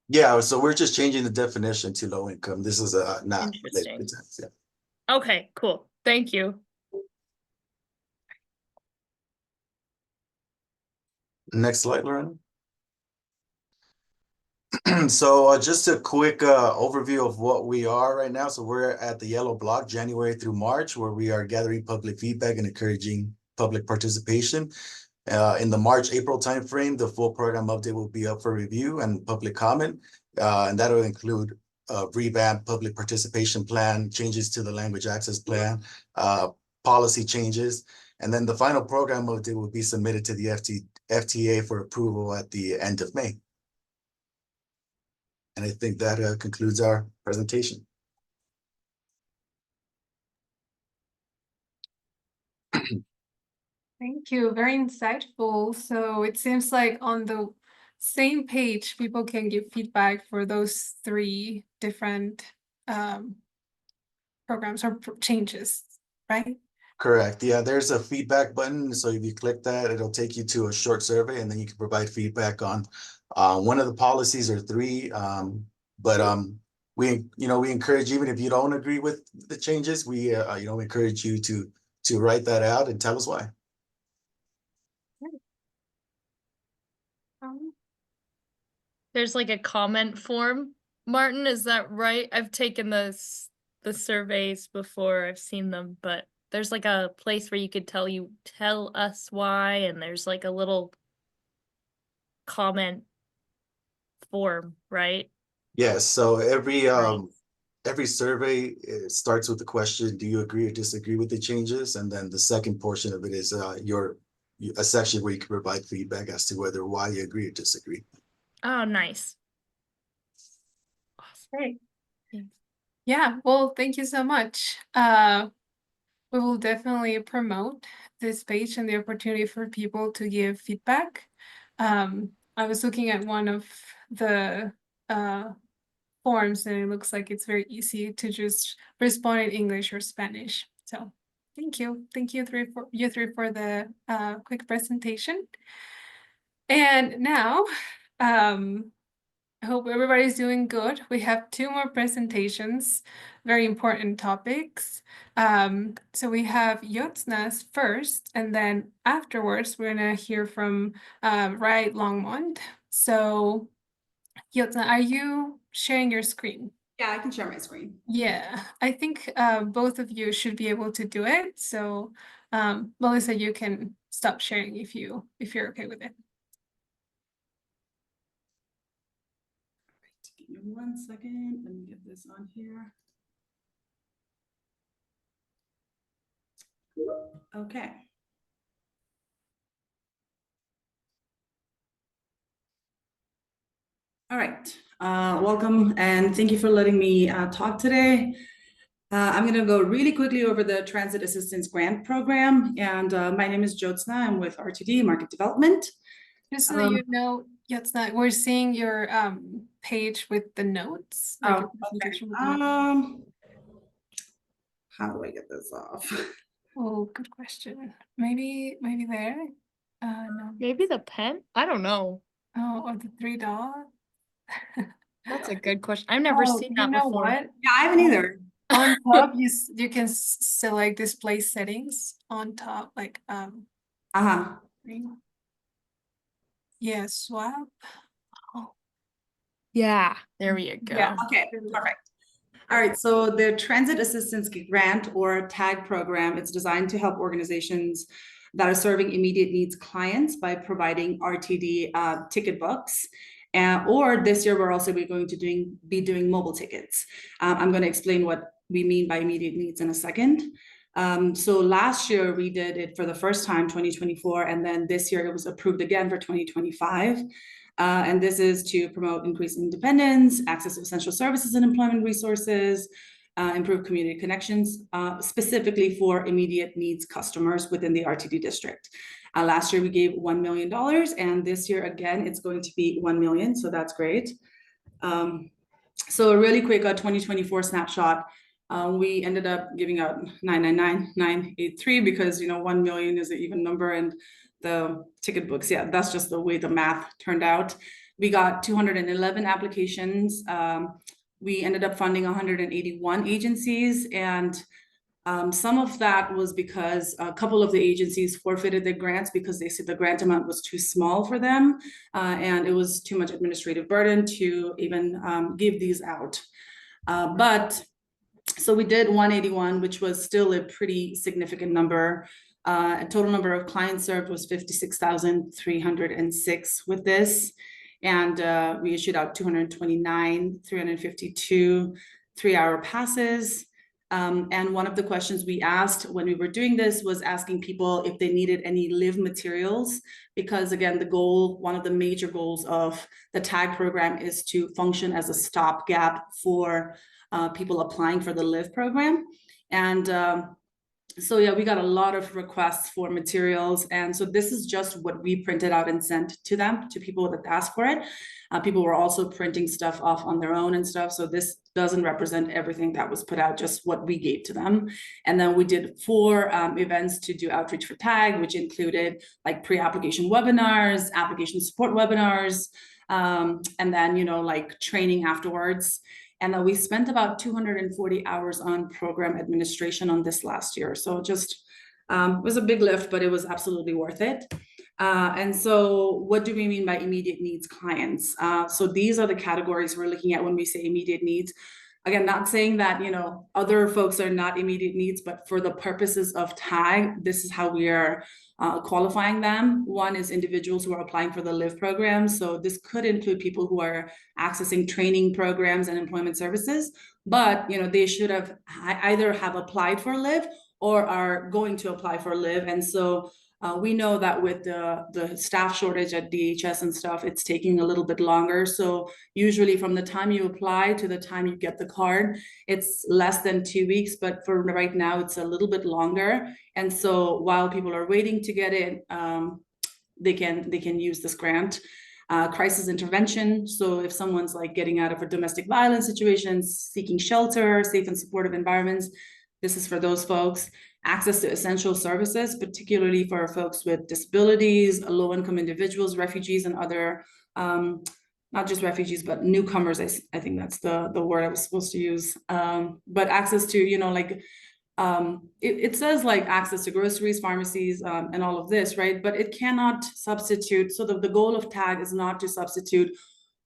Yeah, so we're just changing the definition to low income. This is not related Interesting. to tax. Yeah. Okay, cool. Thank you. Next slide, Lorena. So just a quick overview of what we are right now. So we're at the yellow block, January through March, where we are gathering public feedback and encouraging public participation. In the March-April timeframe, the full program update will be up for review and public comment, and that will include revamped public participation plan, changes to the language access plan, policy changes, and then the final program update will be submitted to the FTA for approval at the end of May. And I think that concludes our presentation. Thank you. Very insightful. So it seems like on the same page, people can give feedback for those 3 different programs or changes, right? Correct. Yeah, there's a feedback button. So if you click that, it'll take you to a short survey, and then you can provide feedback on one of the policies or 3. We encourage, even if you don't agree with the changes, we encourage you to write that out and tell us why. There's like a comment form. Martin, is that right? I've taken the surveys before. I've seen them, but there's like a place where you could tell us why, and there's like a little comment form, right? Yes. So every survey starts with the question, do you agree or disagree with the changes? And then the second portion of it is a section where you can provide feedback as to why you agree or disagree. Oh, nice. Great. Yeah, well, thank you so much. We will definitely promote this page and the opportunity for people to give feedback. I was looking at one of the forms, and it looks like it's very easy to just respond in English or Spanish. So thank you. Thank you you three for the quick presentation. And now, I hope everybody's doing good. We have 2 more presentations, very important topics. So we have Yotsna's first, and then afterwards, we're gonna hear from Longmont. So Yotsna, are you sharing your screen? Yeah, I can share my screen. Yeah, I think both of you should be able to do it. So Melissa, you can stop sharing if you're okay with it. Give me 1 second. Let me get this on here. Okay. All right. Welcome and thank you for letting me talk today. I'm going to go really quickly over the Transit Assistance Grant Program. And my name is Yotsna. I'm with RTD Market Development. Just so that you know, Yotsna, we're seeing your page with the notes. Like Oh, okay. How do I get this off? Oh, good question. Maybe there. No. Maybe the pen? I don't know. Oh, or the 3 dots. That's a good question. I've never seen that You know before. what? Yeah, I haven't either. On top, you can select display settings on top, like yeah, swap. Oh. Yeah, there we go. Yeah. Okay, perfect. All right, so the Transit Assistance Grant or TAG program, it's designed to help organizations that are serving immediate needs clients by providing RTD ticket books Or this year, we're also going to be doing mobile tickets. I'm going to explain what we mean by immediate needs in a second. So last year we did it for the first time, 2024, and then this year it was approved again for 2025. And this is to promote increased independence, access to essential services and employment resources, improve community connections, specifically for immediate needs customers within the RTD district. Last year we gave $1 million, and this year again it's going to be 1 million, so that's great. So a really quick 2024 snapshot. We ended up giving out 999,983 because 1 million is an even number, and the ticket books, yeah, that's just the way the math turned out. We got 211 applications. We ended up funding 181 agencies, and some of that was because a couple of the agencies forfeited their grants because they said the grant amount was too small for them, and it was too much administrative burden to even give these out. So we did 181, which was still a pretty significant number. A total number of clients served was 56,306 with this. And we issued out 352 3-hour passes. And one of the questions we asked when we were doing this was asking people if they needed any live materials, because again, one of the major goals of the TAG program is to function as a stopgap for people applying for the LIVE program. And so yeah, we got a lot of requests for materials. And so this is just what we printed out and sent to them, to people that asked for it. People were also printing stuff off on their own and stuff. So this doesn't represent everything that was put out, just what we gave to them. And then we did 4 events to do outreach for TAG, which included like pre-application webinars, application support webinars, and then, like training afterwards. And we spent about 240 hours on program administration on this last year. So just, it was a big lift, but it was absolutely worth it. And so what do we mean by immediate needs clients? So these are the categories we're looking at when we say immediate needs. Again, not saying that, other folks are not immediate needs, but for the purposes of TAG, this is how we are qualifying them. One is individuals who are applying for the LIVE program. So this could include people who are accessing training programs and employment services, but they should have either have applied for LIVE or are going to apply for LIVE. And so we know that with the staff shortage at DHS and stuff, it's taking a little bit longer. So usually from the time you apply to the time you get the card, it's less than 2 weeks, but for right now, it's a little bit longer. And so while people are waiting to get it, they can use this grant. Crisis intervention. So if someone's like getting out of a domestic violence situation, seeking shelter, safe and supportive environments, this is for those folks. Access to essential services, particularly for folks with disabilities, low-income individuals, refugees, and other, not just refugees, but newcomers. I think that's the word I was supposed to use. But access to, it says like access to groceries, pharmacies, and all of this, right? But it cannot substitute. So the goal of TAG is not to substitute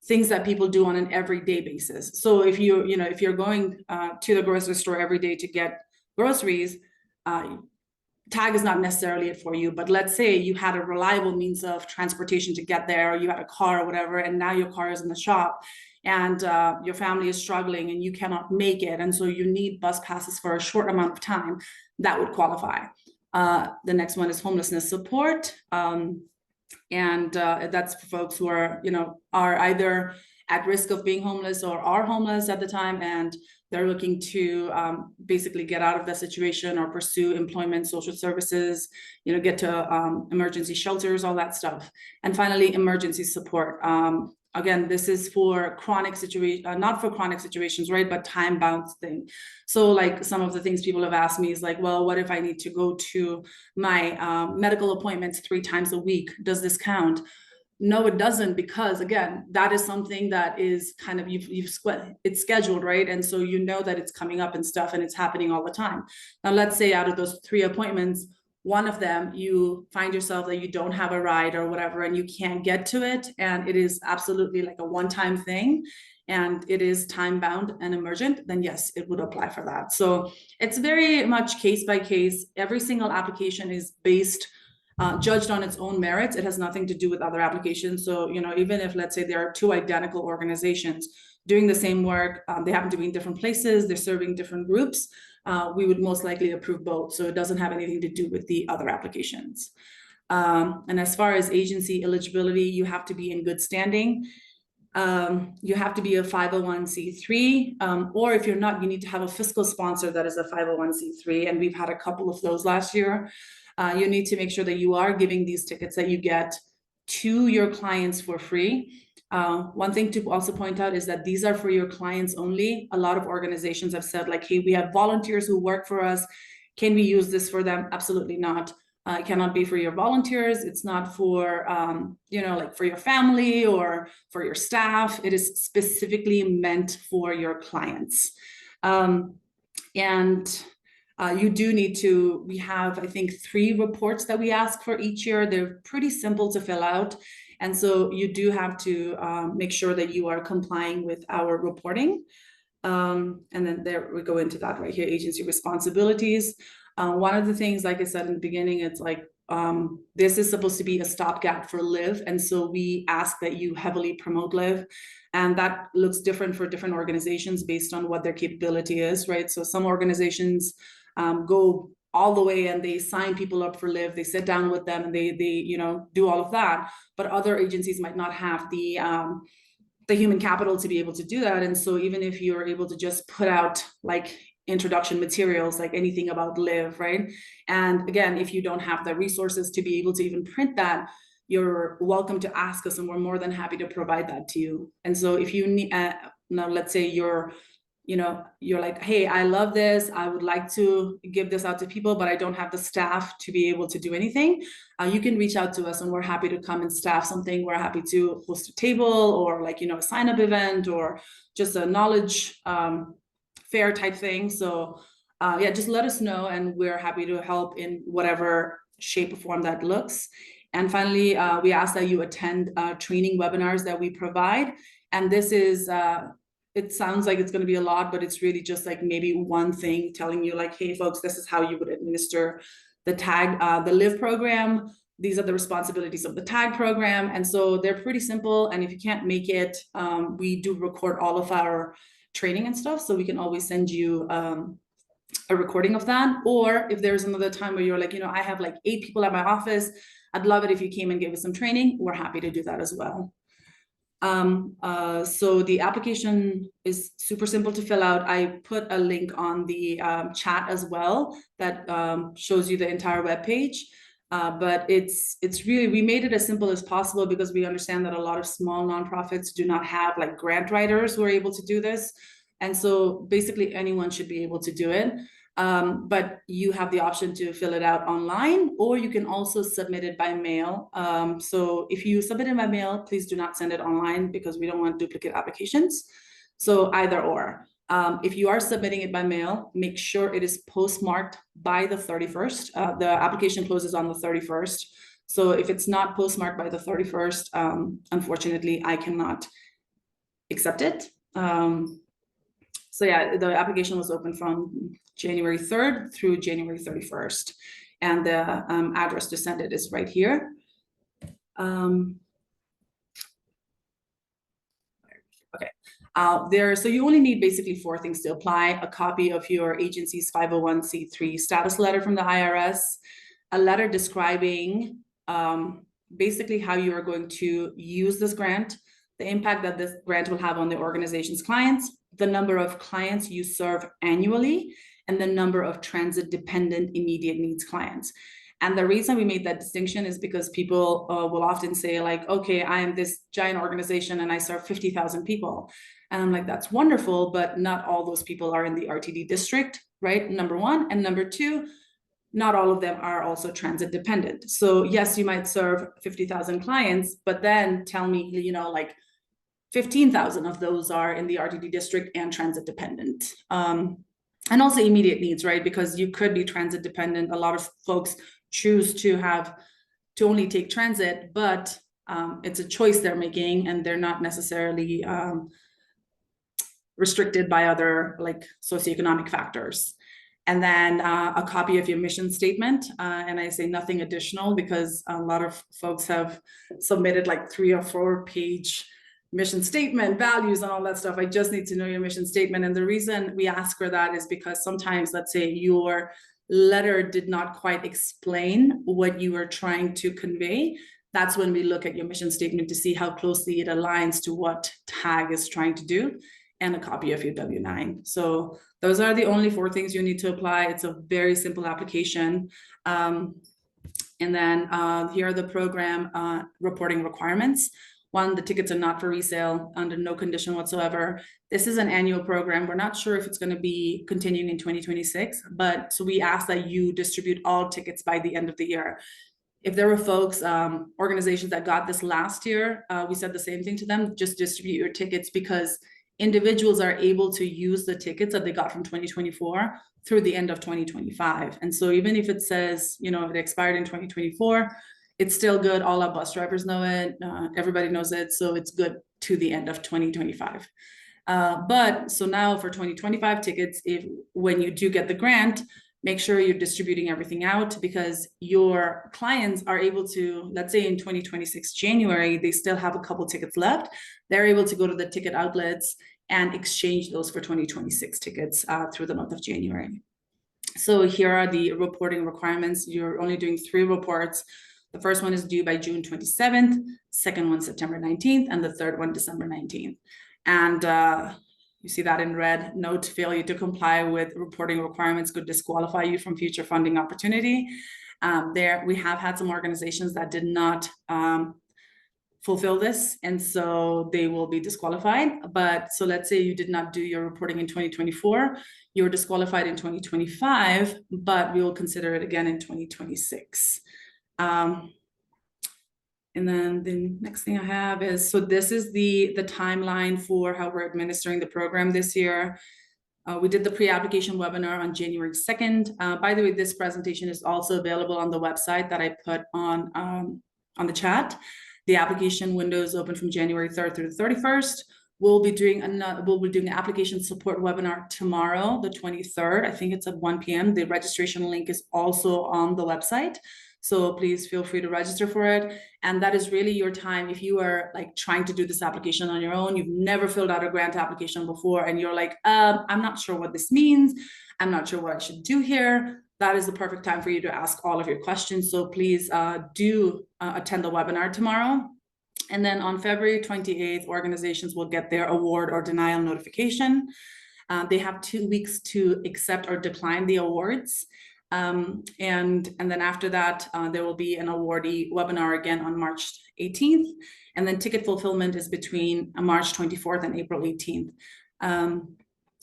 things that people do on an everyday basis. So if you're going to the grocery store every day to get groceries, TAG is not necessarily it for you, but let's say you had a reliable means of transportation to get there, or you had a car or whatever, and now your car is in the shop and your family is struggling and you cannot make it. And so you need bus passes for a short amount of time, that would qualify. The next one is homelessness support. And that's for folks who are either at risk of being homeless or are homeless at the time, and they're looking to basically get out of that situation or pursue employment, social services, get to emergency shelters, all that stuff. And finally, emergency support. Again, this is for chronic situation, not for chronic situations, right? But time-bound thing. So like some of the things people have asked me is like, well, what if I need to go to my medical appointments 3 times a week? Does this count? No, it doesn't, because again, that is something that is kind of, it's scheduled, right? And so that it's coming up and stuff, and it's happening all the time. Now, let's say out of those 3 appointments, one of them, you find yourself that you don't have a ride or whatever, and you can't get to it. And it is absolutely like a one-time thing, and it is time-bound and emergent, then yes, it would apply for that. So it's very much case by case. Every single application is based judged on its own merits. It has nothing to do with other applications. So, you know, even if, let's say, there are two identical organizations doing the same work, they happen to be in different places, they're serving different groups, we would most likely approve both. So it doesn't have anything to do with the other applications. And as far as agency eligibility, you have to be in good standing. You have to be a 501c3, or if you're not, you need to have a fiscal sponsor that is a 501c3. And we've had a couple of those last year. You need to make sure that you are giving these tickets that you get to your clients for free. One thing to also point out is that these are for your clients only. A lot of organizations have said like, hey, we have volunteers who work for us. Can we use this for them? Absolutely not. It cannot be for your volunteers. It's not for, you know, like for your family or for your staff. It is specifically meant for your clients. You do need to, we have, I think, 3 reports that we ask for each year. They're pretty simple to fill out. And so you do have to make sure that you are complying with our reporting. And then there we go into that right here, agency responsibilities. One of the things, like I said in the beginning, it's like, this is supposed to be a stopgap for LIVE. And so we ask that you heavily promote LIVE. And that looks different for different organizations based on what their capability is, right? So some organizations go all the way and they sign people up for LIVE, they sit down with them and they you know, do all of that. But other agencies might not have the human capital to be able to do that. And so even if you're able to just put out like introduction materials, like anything about LIVE, right? And again, if you don't have the resources to be able to even print that, you're welcome to ask us and we're more than happy to provide that to you. And so if you need, now let's say you're like, hey, I love this, I would like to give this out to people, but I don't have the staff to be able to do anything. You can reach out to us and we're happy to come and staff something. We're happy to host a table or like, you know, a sign-up event or just a knowledge fair type thing. So yeah, just let us know and we're happy to help in whatever shape or form that looks. And finally, we ask that you attend training webinars that we provide. And this is, it sounds like it's going to be a lot, but it's really just like maybe one thing telling you like, hey folks, this is how you would administer the tag, the LIVE program. These are the responsibilities of the tag program. And so they're pretty simple. And if you can't make it, we do record all of our training and stuff. So we can always send you a recording of that. Or if there's another time where you're like, you know, I have like 8 people at my office, I'd love it if you came and gave us some training. We're happy to do that as well. So the application is super simple to fill out. I put a link on the chat as well that shows you the entire web page. But it's really, we made it as simple as possible because we understand that a lot of small nonprofits do not have like grant writers who are able to do this. And so basically anyone should be able to do it. But you have the option to fill it out online, or you can also submit it by mail. So if you submit it by mail, please do not send it online because we don't want duplicate applications. So either or. If you are submitting it by mail, make sure it is postmarked by the 31st. The application closes on the 31st. So if it's not postmarked by the 31st, unfortunately, I cannot accept it. So yeah, the application was open from January 3rd through January 31st. And the address to send it is right here. Okay. So you only need basically 4 things to apply: a copy of your agency's 501c3 status letter from the IRS, a letter describing basically how you are going to use this grant, the impact that this grant will have on the organization's clients, the number of clients you serve annually, and the number of transit-dependent immediate needs clients. And the reason we made that distinction is because people will often say like, okay, I am this giant organization and I serve 50,000 people. And I'm like, that's wonderful, but not all those people are in the RTD district, right? Number one. And number two, not all of them are also transit dependent. So yes, you might serve 50,000 clients, but then tell me, you know, like 15,000 of those are in the RTD district and transit dependent. And also immediate needs, right? Because you could be transit dependent. A lot of folks choose to only take transit, but it's a choice they're making and they're not necessarily restricted by other like socioeconomic factors. And then a copy of your mission statement. And I say nothing additional because a lot of folks have submitted like 3 or 4 page mission statement, values, and all that stuff. I just need to know your mission statement. And the reason we ask for that is because sometimes, let's say your letter did not quite explain what you were trying to convey. That's when we look at your mission statement to see how closely it aligns to what TAG is trying to do, and a copy of your W-9. So those are the only 4 things you need to apply. It's a very simple application. And then here are the program reporting requirements. 1, the tickets are not for resale under no condition whatsoever. This is an annual program. We're not sure if it's going to be continuing in 2026, but so we ask that you distribute all tickets by the end of the year. If there were folks, organizations that got this last year, we said the same thing to them, just distribute your tickets, because individuals are able to use the tickets that they got from 2024 through the end of 2025. And so even if it says, you know, it expired in 2024, it's still good. All our bus drivers know it. Everybody knows it. So it's good to the end of 2025. But so now for 2025 tickets, when you do get the grant, make sure you're distributing everything out, because your clients are able to, let's say in 2026 January, they still have a couple tickets left. They're able to go to the ticket outlets and exchange those for 2026 tickets through the month of January. So here are the reporting requirements. You're only doing 3 reports. The first one is due by June 27th, second one September 19th, and the third one December 19th. And you see that in red. Note: failure to comply with reporting requirements could disqualify you from future funding opportunity. There, we have had some organizations that did not fulfill this, and so they will be disqualified. But so let's say you did not do your reporting in 2024, you're disqualified in 2025, but we will consider it again in 2026. And then the next thing I have is, so this is the timeline for how we're administering the program this year. We did the pre-application webinar on January 2nd. By the way, this presentation is also available on the website that I put on the chat. The application window is open from January 3rd through the 31st. We'll be doing an application support webinar tomorrow, the 23rd. I think it's at 1 p.m. The registration link is also on the website. So please feel free to register for it. And that is really your time. If you are like trying to do this application on your own, you've never filled out a grant application before, and you're like, I'm not sure what this means. I'm not sure what I should do here. That is the perfect time for you to ask all of your questions. So please do attend the webinar tomorrow. And then on February 28th, organizations will get their award or denial notification. They have 2 weeks to accept or decline the awards. And then after that, there will be an awardee webinar again on March 18th. And then ticket fulfillment is between March 24th and April 18th.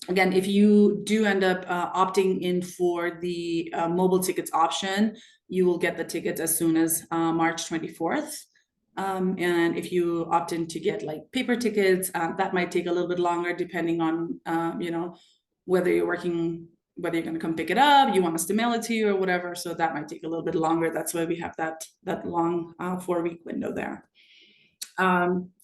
Again, if you do end up opting in for the mobile tickets option, you will get the tickets as soon as March 24th. And if you opt in to get like paper tickets, that might take a little bit longer depending on, you know, whether you're going to come pick it up, you want us to mail it to you or whatever. So that might take a little bit longer. That's why we have that long 4-week window there.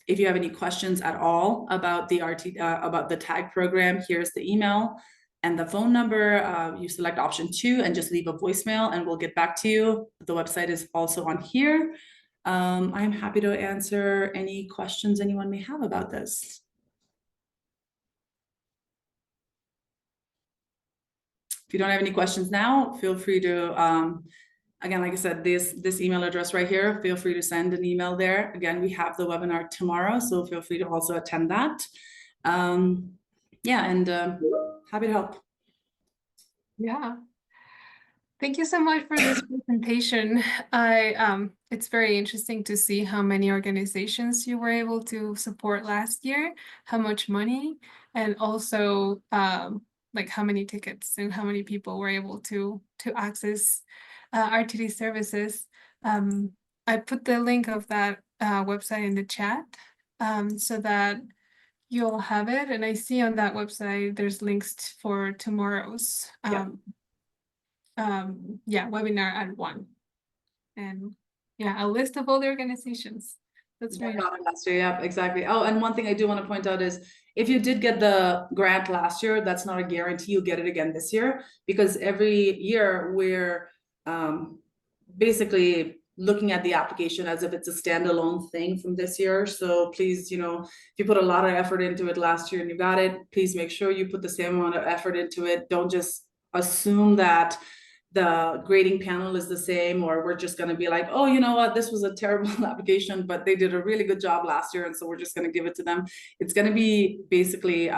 If you have any questions at all about the about the TAG program, here's the email and the phone number. You select option 2 and just leave a voicemail and we'll get back to you. The website is also on here. I'm happy to answer any questions anyone may have about this. If you don't have any questions now, feel free to, again, like I said, this email address right here, feel free to send an email there. Again, we have the webinar tomorrow, so feel free to also attend that. Yeah, and happy to help. Yeah. Thank you so much for this presentation. It's very interesting to see how many organizations you were able to support last year, how much money, and also like how many tickets and how many people were able to access RTD services. I put the link of that website in the chat so that you'll have it. And I see on that website there's links for tomorrow's webinar at 1. And yeah, a list of all the organizations. That's Yeah, right. got it last year, yeah, exactly. Oh, and one thing I do want to point out is if you did get the grant last year, that's not a guarantee you'll get it again this year, because every year we're basically looking at the application as if it's a standalone thing from this year. So please, if you put a lot of effort into it last year and you got it, please make sure you put the same amount of effort into it. Don't just assume that the grading panel is the same, or we're just going to be like, oh, you know what, this was a terrible application, but they did a really good job last year, and so we're just going to give it to them. It's going to be basically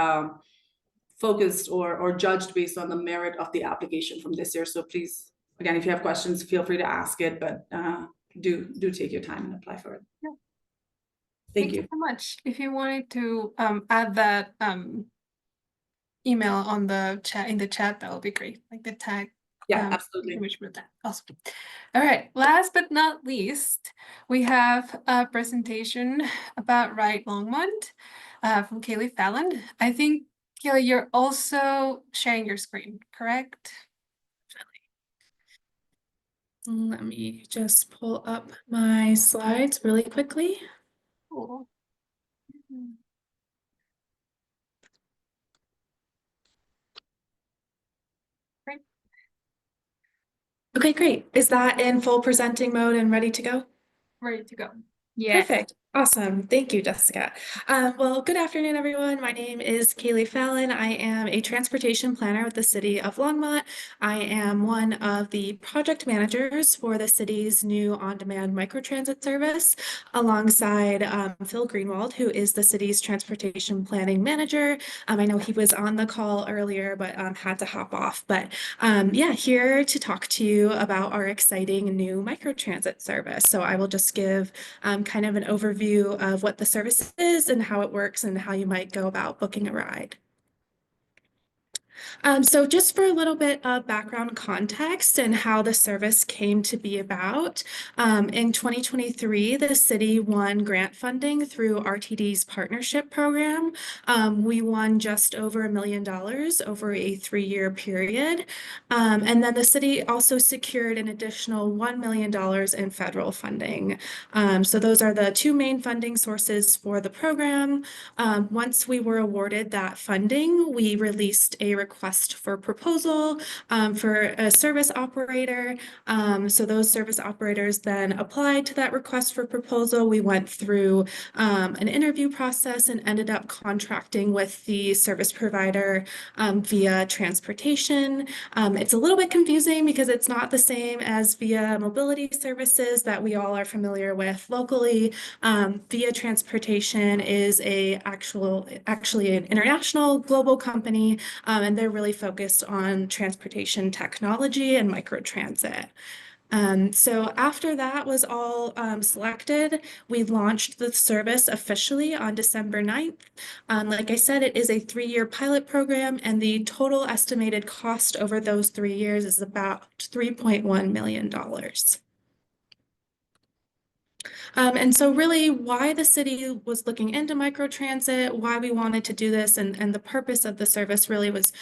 focused or judged based on the merit of the application from this year. So please, again, if you have questions, feel free to ask it, but do take your time and apply for it. Yeah. Thank you. so much. If you wanted to add that email on the chat in the chat, that would be great. Like the tag. Yeah, absolutely. Image with that. Awesome. All right. Last but not least, we have a presentation about Right Longmont from Kalie Fallon. I think Kalie, you're also sharing your screen, correct? Let me just pull up my slides really quickly. Cool. Great. Okay, great. Is that in full presenting mode and ready to go? Ready to go. Yes. Perfect. Awesome. Thank you, Jessica. Well, good afternoon, everyone. My name is Kalie Fallon. I am a transportation planner with the city of Longmont. I am one of the project managers for the city's new on-demand microtransit service, alongside Phil Greenwald, who is the city's transportation planning manager. I know he was on the call earlier, but had to hop off. But yeah, here to talk to you about our exciting new microtransit service. So I will just give kind of an overview of what the service is and how it works and how you might go about booking a ride. So just for a little bit of background context and how the service came to be about, in 2023, the city won grant funding through RTD's partnership program. We won just over $1 million over a 3-year period. And then the city also secured an additional $1 million in federal funding. So those are the two main funding sources for the program. Once we were awarded that funding, we released a request for proposal for a service operator. So those service operators then applied to that request for proposal. We went through an interview process and ended up contracting with the service provider via transportation. It's a little bit confusing because it's not the same as via mobility services that we all are familiar with locally. Via transportation is actually an international global company, and they're really focused on transportation technology and microtransit. So after that was all selected, we launched the service officially on December 9th. Like I said, it is a 3-year pilot program, and the total estimated cost over those 3 years is about $3.1 million. And so really why the city was looking into microtransit, why we wanted to do this, and the purpose of the service really was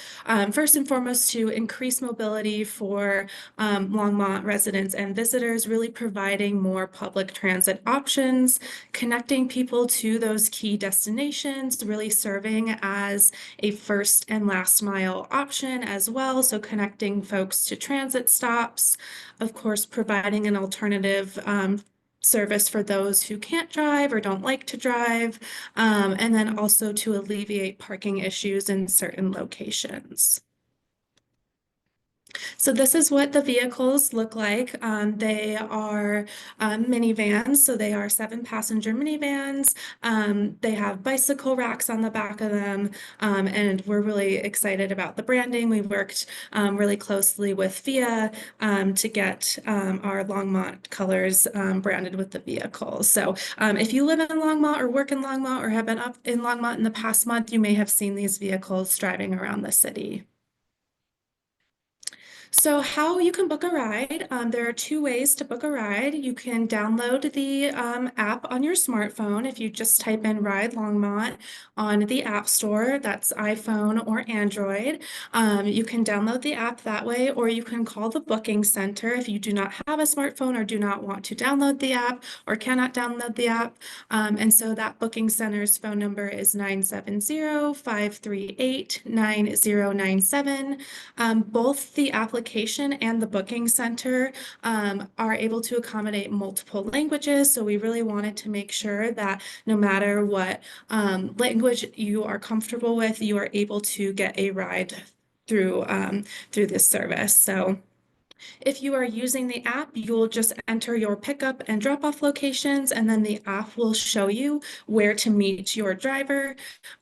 first and foremost to increase mobility for Longmont residents and visitors, really providing more public transit options, connecting people to those key destinations, really serving as a first and last mile option as well. So connecting folks to transit stops, of course, providing an alternative service for those who can't drive or don't like to drive, and then also to alleviate parking issues in certain locations. So this is what the vehicles look like. They are minivans, so they are 7-passenger minivans. They have bicycle racks on the back of them, and we're really excited about the branding. We worked really closely with VIA to get our Longmont colors branded with the vehicles. So if you live in Longmont or work in Longmont or have been up in Longmont in the past month, you may have seen these vehicles driving around the city. So how you can book a ride, there are two ways to book a ride. You can download the app on your smartphone if you just type in Ride Longmont on the App Store. That's iPhone or Android. You can download the app that way, or you can call the booking center if you do not have a smartphone or do not want to download the app or cannot download the app. And so that booking center's phone number is 970-538-9097. Both the application and the booking center are able to accommodate multiple languages. So we really wanted to make sure that no matter what language you are comfortable with, you are able to get a ride through this service. So if you are using the app, you will just enter your pickup and drop-off locations, and then the app will show you where to meet your driver.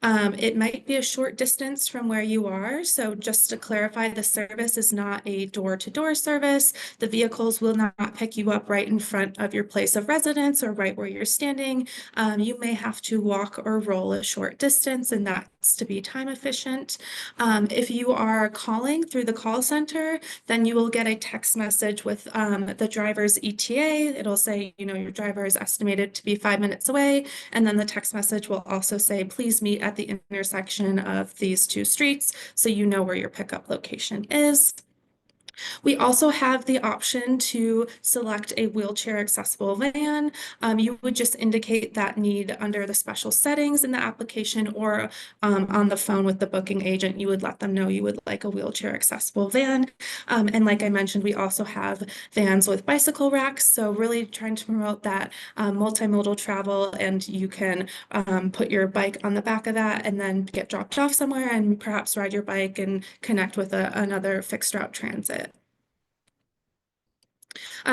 It might be a short distance from where you are, so just to clarify, the service is not a door-to-door service. The vehicles will not pick you up right in front of your place of residence or right where you're standing. You may have to walk or roll a short distance, and that's to be time efficient. If you are calling through the call center, then you will get a text message with the driver's ETA. It'll say, you know, your driver is estimated to be 5 minutes away. And then the text message will also say, please meet at the intersection of these two streets, so you know where your pickup location is. We also have the option to select a wheelchair accessible van. You would just indicate that need under the special settings in the application, or on the phone with the booking agent, you would let them know you would like a wheelchair accessible van. And like I mentioned, we also have vans with bicycle racks. So really trying to promote that multimodal travel, and you can put your bike on the back of that and then get dropped off somewhere and perhaps ride your bike and connect with another fixed route transit.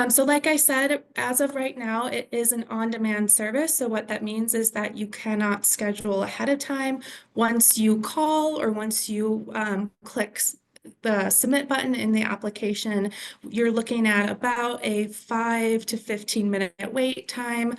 So like I said, as of right now, it is an on-demand service. So what that means is that you cannot schedule ahead of time. Once you call or once you click the submit button in the application, you're looking at about a 5 to 15-minute wait time.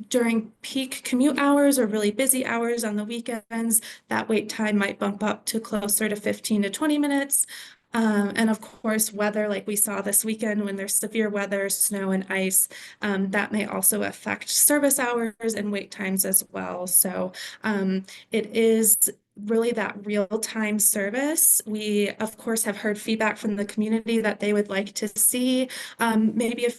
During peak commute hours or really busy hours on the weekends, that wait time might bump up to closer to 15 to 20 minutes. And of course, weather, like we saw this weekend when there's severe weather, snow and ice, that may also affect service hours and wait times as well. So it is really that real-time service. We, of course, have heard feedback from the community that they would like to see maybe a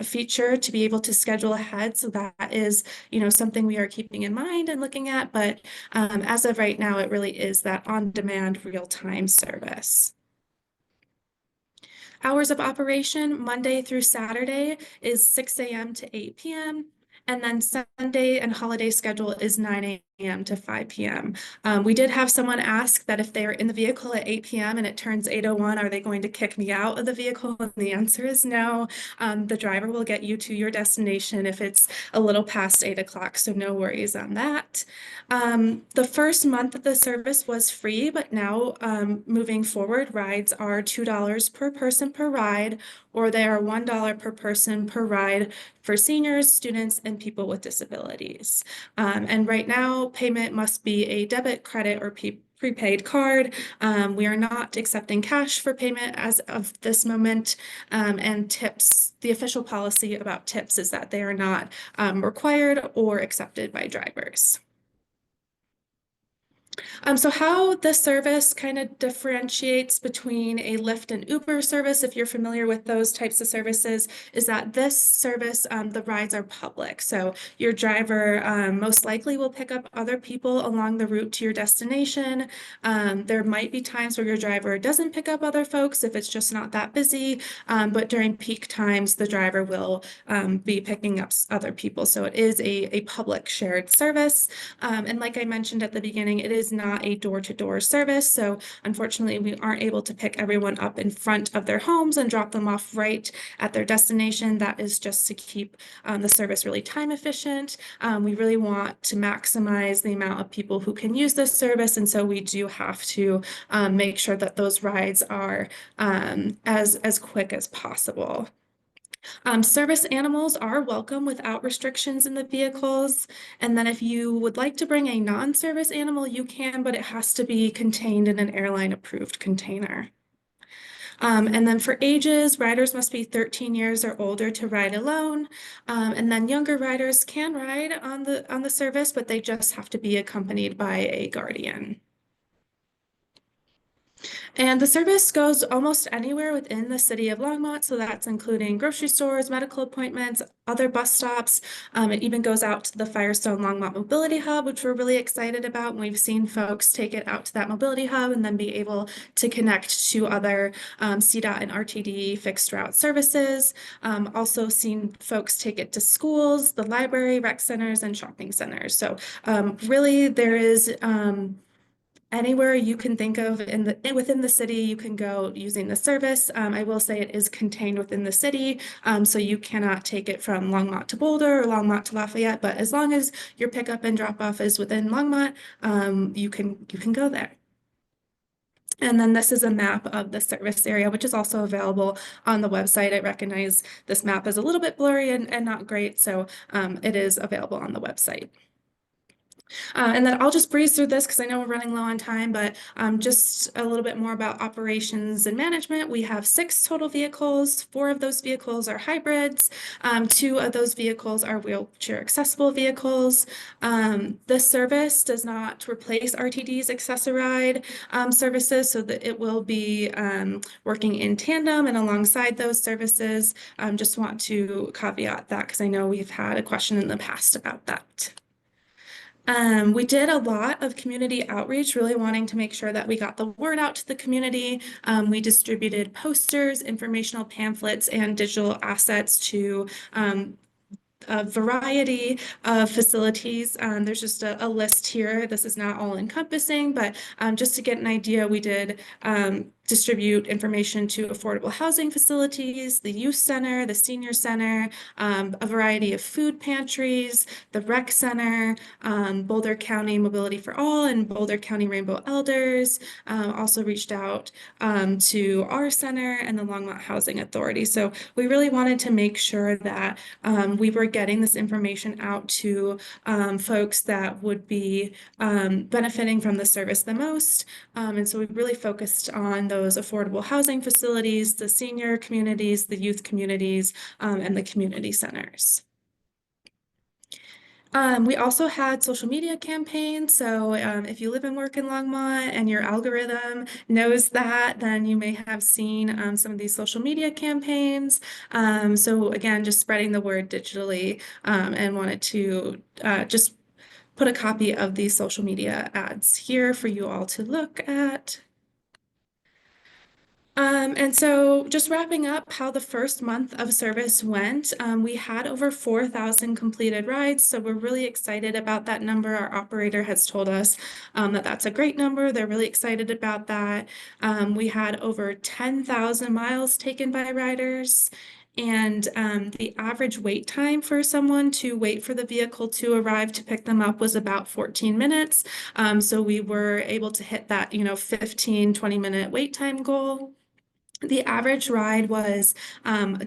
feature to be able to schedule ahead. So that is, you know, something we are keeping in mind and looking at. But as of right now, it really is that on-demand real-time service. Hours of operation, Monday through Saturday, is 6 a.m. to 8 p.m. And then Sunday and holiday schedule is 9 a.m. to 5 p.m. We did have someone ask that if they are in the vehicle at 8 p.m. and it turns 8:01, are they going to kick me out of the vehicle? And the answer is no. The driver will get you to your destination if it's a little past 8 o'clock, so no worries on that. The first month of the service was free, but now moving forward, rides are $2 per person per ride, or they are $1 per person per ride for seniors, students, and people with disabilities. And right now, payment must be a debit, credit, or prepaid card. We are not accepting cash for payment as of this moment. And tips, the official policy about tips is that they are not required or accepted by drivers. So how the service kind of differentiates between a Lyft and Uber service, if you're familiar with those types of services, is that this service, the rides are public. So your driver most likely will pick up other people along the route to your destination. There might be times where your driver doesn't pick up other folks if it's just not that busy, but during peak times, the driver will be picking up other people. So it is a public shared service. And like I mentioned at the beginning, it is not a door-to-door service. So unfortunately, we aren't able to pick everyone up in front of their homes and drop them off right at their destination. That is just to keep the service really time efficient. We really want to maximize the amount of people who can use this service. And so we do have to make sure that those rides are as quick as possible. Service animals are welcome without restrictions in the vehicles. And then if you would like to bring a non-service animal, you can, but it has to be contained in an airline approved container. And then for ages, riders must be 13 years or older to ride alone. And then younger riders can ride on the service, but they just have to be accompanied by a guardian. And the service goes almost anywhere within the city of Longmont, so that's including grocery stores, medical appointments, other bus stops. It even goes out to the Firestone Longmont Mobility Hub, which we're really excited about. And we've seen folks take it out to that mobility hub and then be able to connect to other CDOT and RTD fixed route services. Also seen folks take it to schools, the library, rec centers, and shopping centers. So really there is anywhere you can think of within the city, you can go using the service. I will say it is contained within the city, so you cannot take it from Longmont to Boulder or Longmont to Lafayette. But as long as your pickup and drop off is within Longmont, you can go there. And then this is a map of the service area, which is also available on the website. I recognize this map is a little bit blurry and not great, so it is available on the website. And then I'll just breeze through this because I know we're running low on time, but just a little bit more about operations and management. We have 6 total vehicles. 4 of those vehicles are hybrids. 2 of those vehicles are wheelchair accessible vehicles. The service does not replace RTD's Access-a-Ride services, so that it will be working in tandem and alongside those services. Just want to caveat that because I know we've had a question in the past about that. We did a lot of community outreach, really wanting to make sure that we got the word out to the community. We distributed posters, informational pamphlets, and digital assets to a variety of facilities. There's just a list here. This is not all encompassing, but just to get an idea, we did distribute information to affordable housing facilities, the youth center, the senior center, a variety of food pantries, the rec center, Boulder County Mobility for All, and Boulder County Rainbow Elders. Also reached out to our center and the Longmont Housing Authority. So we really wanted to make sure that we were getting this information out to folks that would be benefiting from the service the most. And so we really focused on those affordable housing facilities, the senior communities, the youth communities, and the community centers. We also had social media campaigns. So if you live and work in Longmont and your algorithm knows that, then you may have seen some of these social media campaigns. So again, just spreading the word digitally, and wanted to just put a copy of these social media ads here for you all to look at. And so just wrapping up how the first month of service went, we had over 4,000 completed rides. So we're really excited about that number. Our operator has told us that that's a great number. They're really excited about that. We had over 10,000 miles taken by riders. And the average wait time for someone to wait for the vehicle to arrive to pick them up was about 14 minutes. So we were able to hit that, 15, 20-minute wait time goal. The average ride was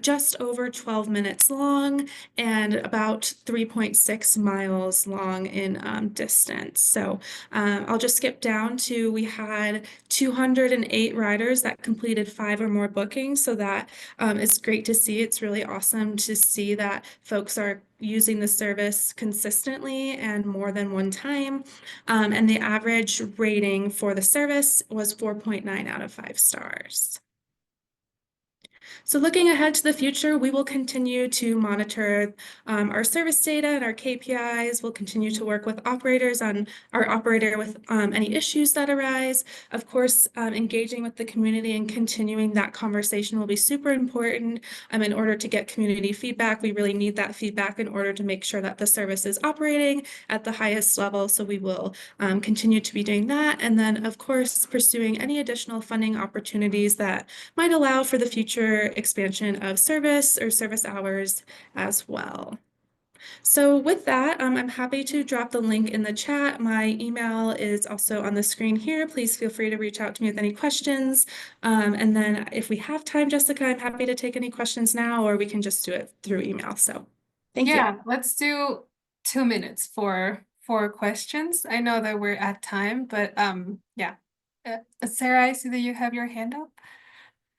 just over 12 minutes long and about 3.6 miles long in distance. So I'll just skip down to, we had 208 riders that completed 5 or more bookings. So that is great to see. It's really awesome to see that folks are using the service consistently and more than one time. And the average rating for the service was 4.9 out of 5 stars. So looking ahead to the future, we will continue to monitor our service data and our KPIs. We'll continue to work with operators on our operator with any issues that arise. Of course, engaging with the community and continuing that conversation will be super important. In order to get community feedback, we really need that feedback in order to make sure that the service is operating at the highest level. So we will continue to be doing that. And then, of course, pursuing any additional funding opportunities that might allow for the future expansion of service or service hours as well. So with that, I'm happy to drop the link in the chat. My email is also on the screen here. Please feel free to reach out to me with any questions. And then if we have time, Jessica, I'm happy to take any questions now, or we can just do it through email. So thank you. Yeah, let's do 2 minutes for questions. I know that we're at time, but yeah. Sarah, I see that you have your hand up.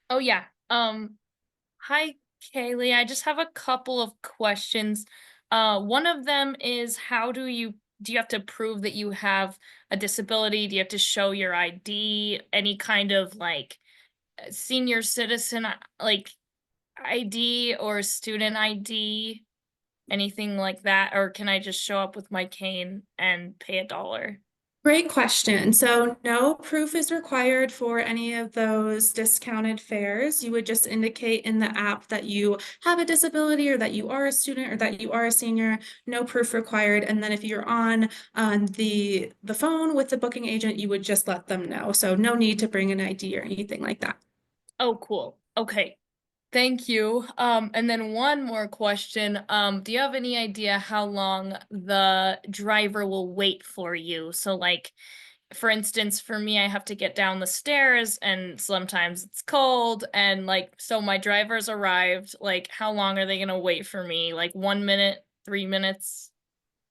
Oh yeah. Hi, Kalie. I just have a couple of questions. One of them is how do you have to prove that you have a disability? Do you have to show your ID, any kind of like senior citizen like ID or student ID, anything like that? Or can I just show up with my cane and pay $1? Great question. So no proof is required for any of those discounted fares. You would just indicate in the app that you have a disability or that you are a student or that you are a senior, no proof required. And then if you're on the phone with the booking agent, you would just let them know. So no need to bring an ID or anything like that. Oh, cool. Okay. Thank you. And then one more question. Do you have any idea how long the driver will wait for you? So like, for instance, for me, I have to get down the stairs and sometimes it's cold and like, so my driver's arrived, like how long are they gonna wait for me? Like 1 minute, 3 minutes,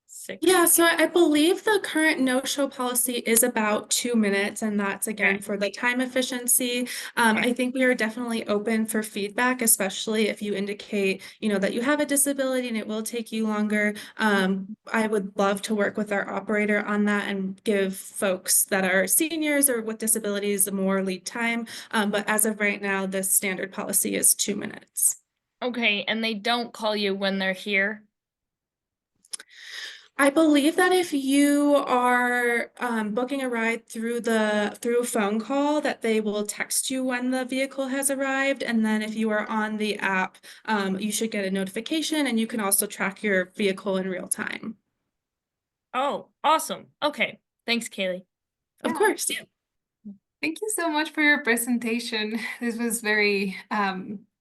6? Yeah, so I believe the current no-show policy is about 2 minutes, and that's again Okay. for the time efficiency. I think we are definitely open for feedback, especially if you indicate, that you have a disability and it will take you longer. I would love to work with our operator on that and give folks that are seniors or with disabilities more lead time. But as of right now, the standard policy is 2 minutes. Okay, and they don't call you when they're here? I believe that if you are booking a ride through a phone call, that they will text you when the vehicle has arrived. And then if you are on the app, you should get a notification and you can also track your vehicle in real time. Oh, awesome. Okay. Thanks, Kalie. Of Yeah. course, yeah. Thank you so much for your presentation. This was very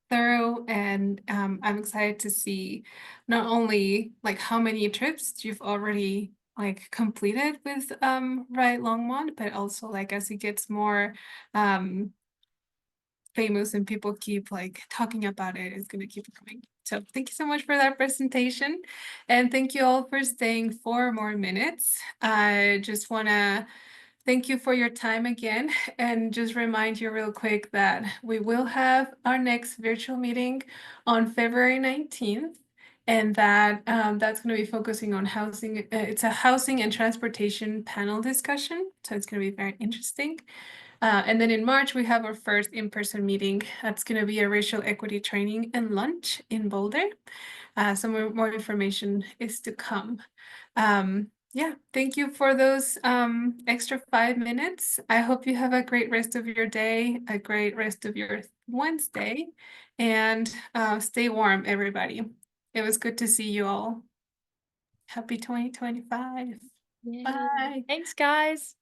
thorough, and I'm excited to see not only like how many trips you've already like completed with Ride Longmont, but also like as it gets more famous and people keep like talking about it, it's gonna keep coming. So thank you so much for that presentation, and thank you all for staying 4 more minutes. I just wanna thank you for your time again, and just remind you real quick that we will have our next virtual meeting on February 19th, and that that's going to be focusing on housing. It's a housing and transportation panel discussion, so it's going to be very interesting. And then in March, we have our first in-person meeting. That's going to be a racial equity training and lunch in Boulder. Some more information is to come. Yeah, thank you for those extra 5 minutes. I hope you have a great rest of your day, a great rest of your Wednesday, and stay warm, everybody. It was good to see you all. Happy 2025. Yay. Bye. Thanks, guys.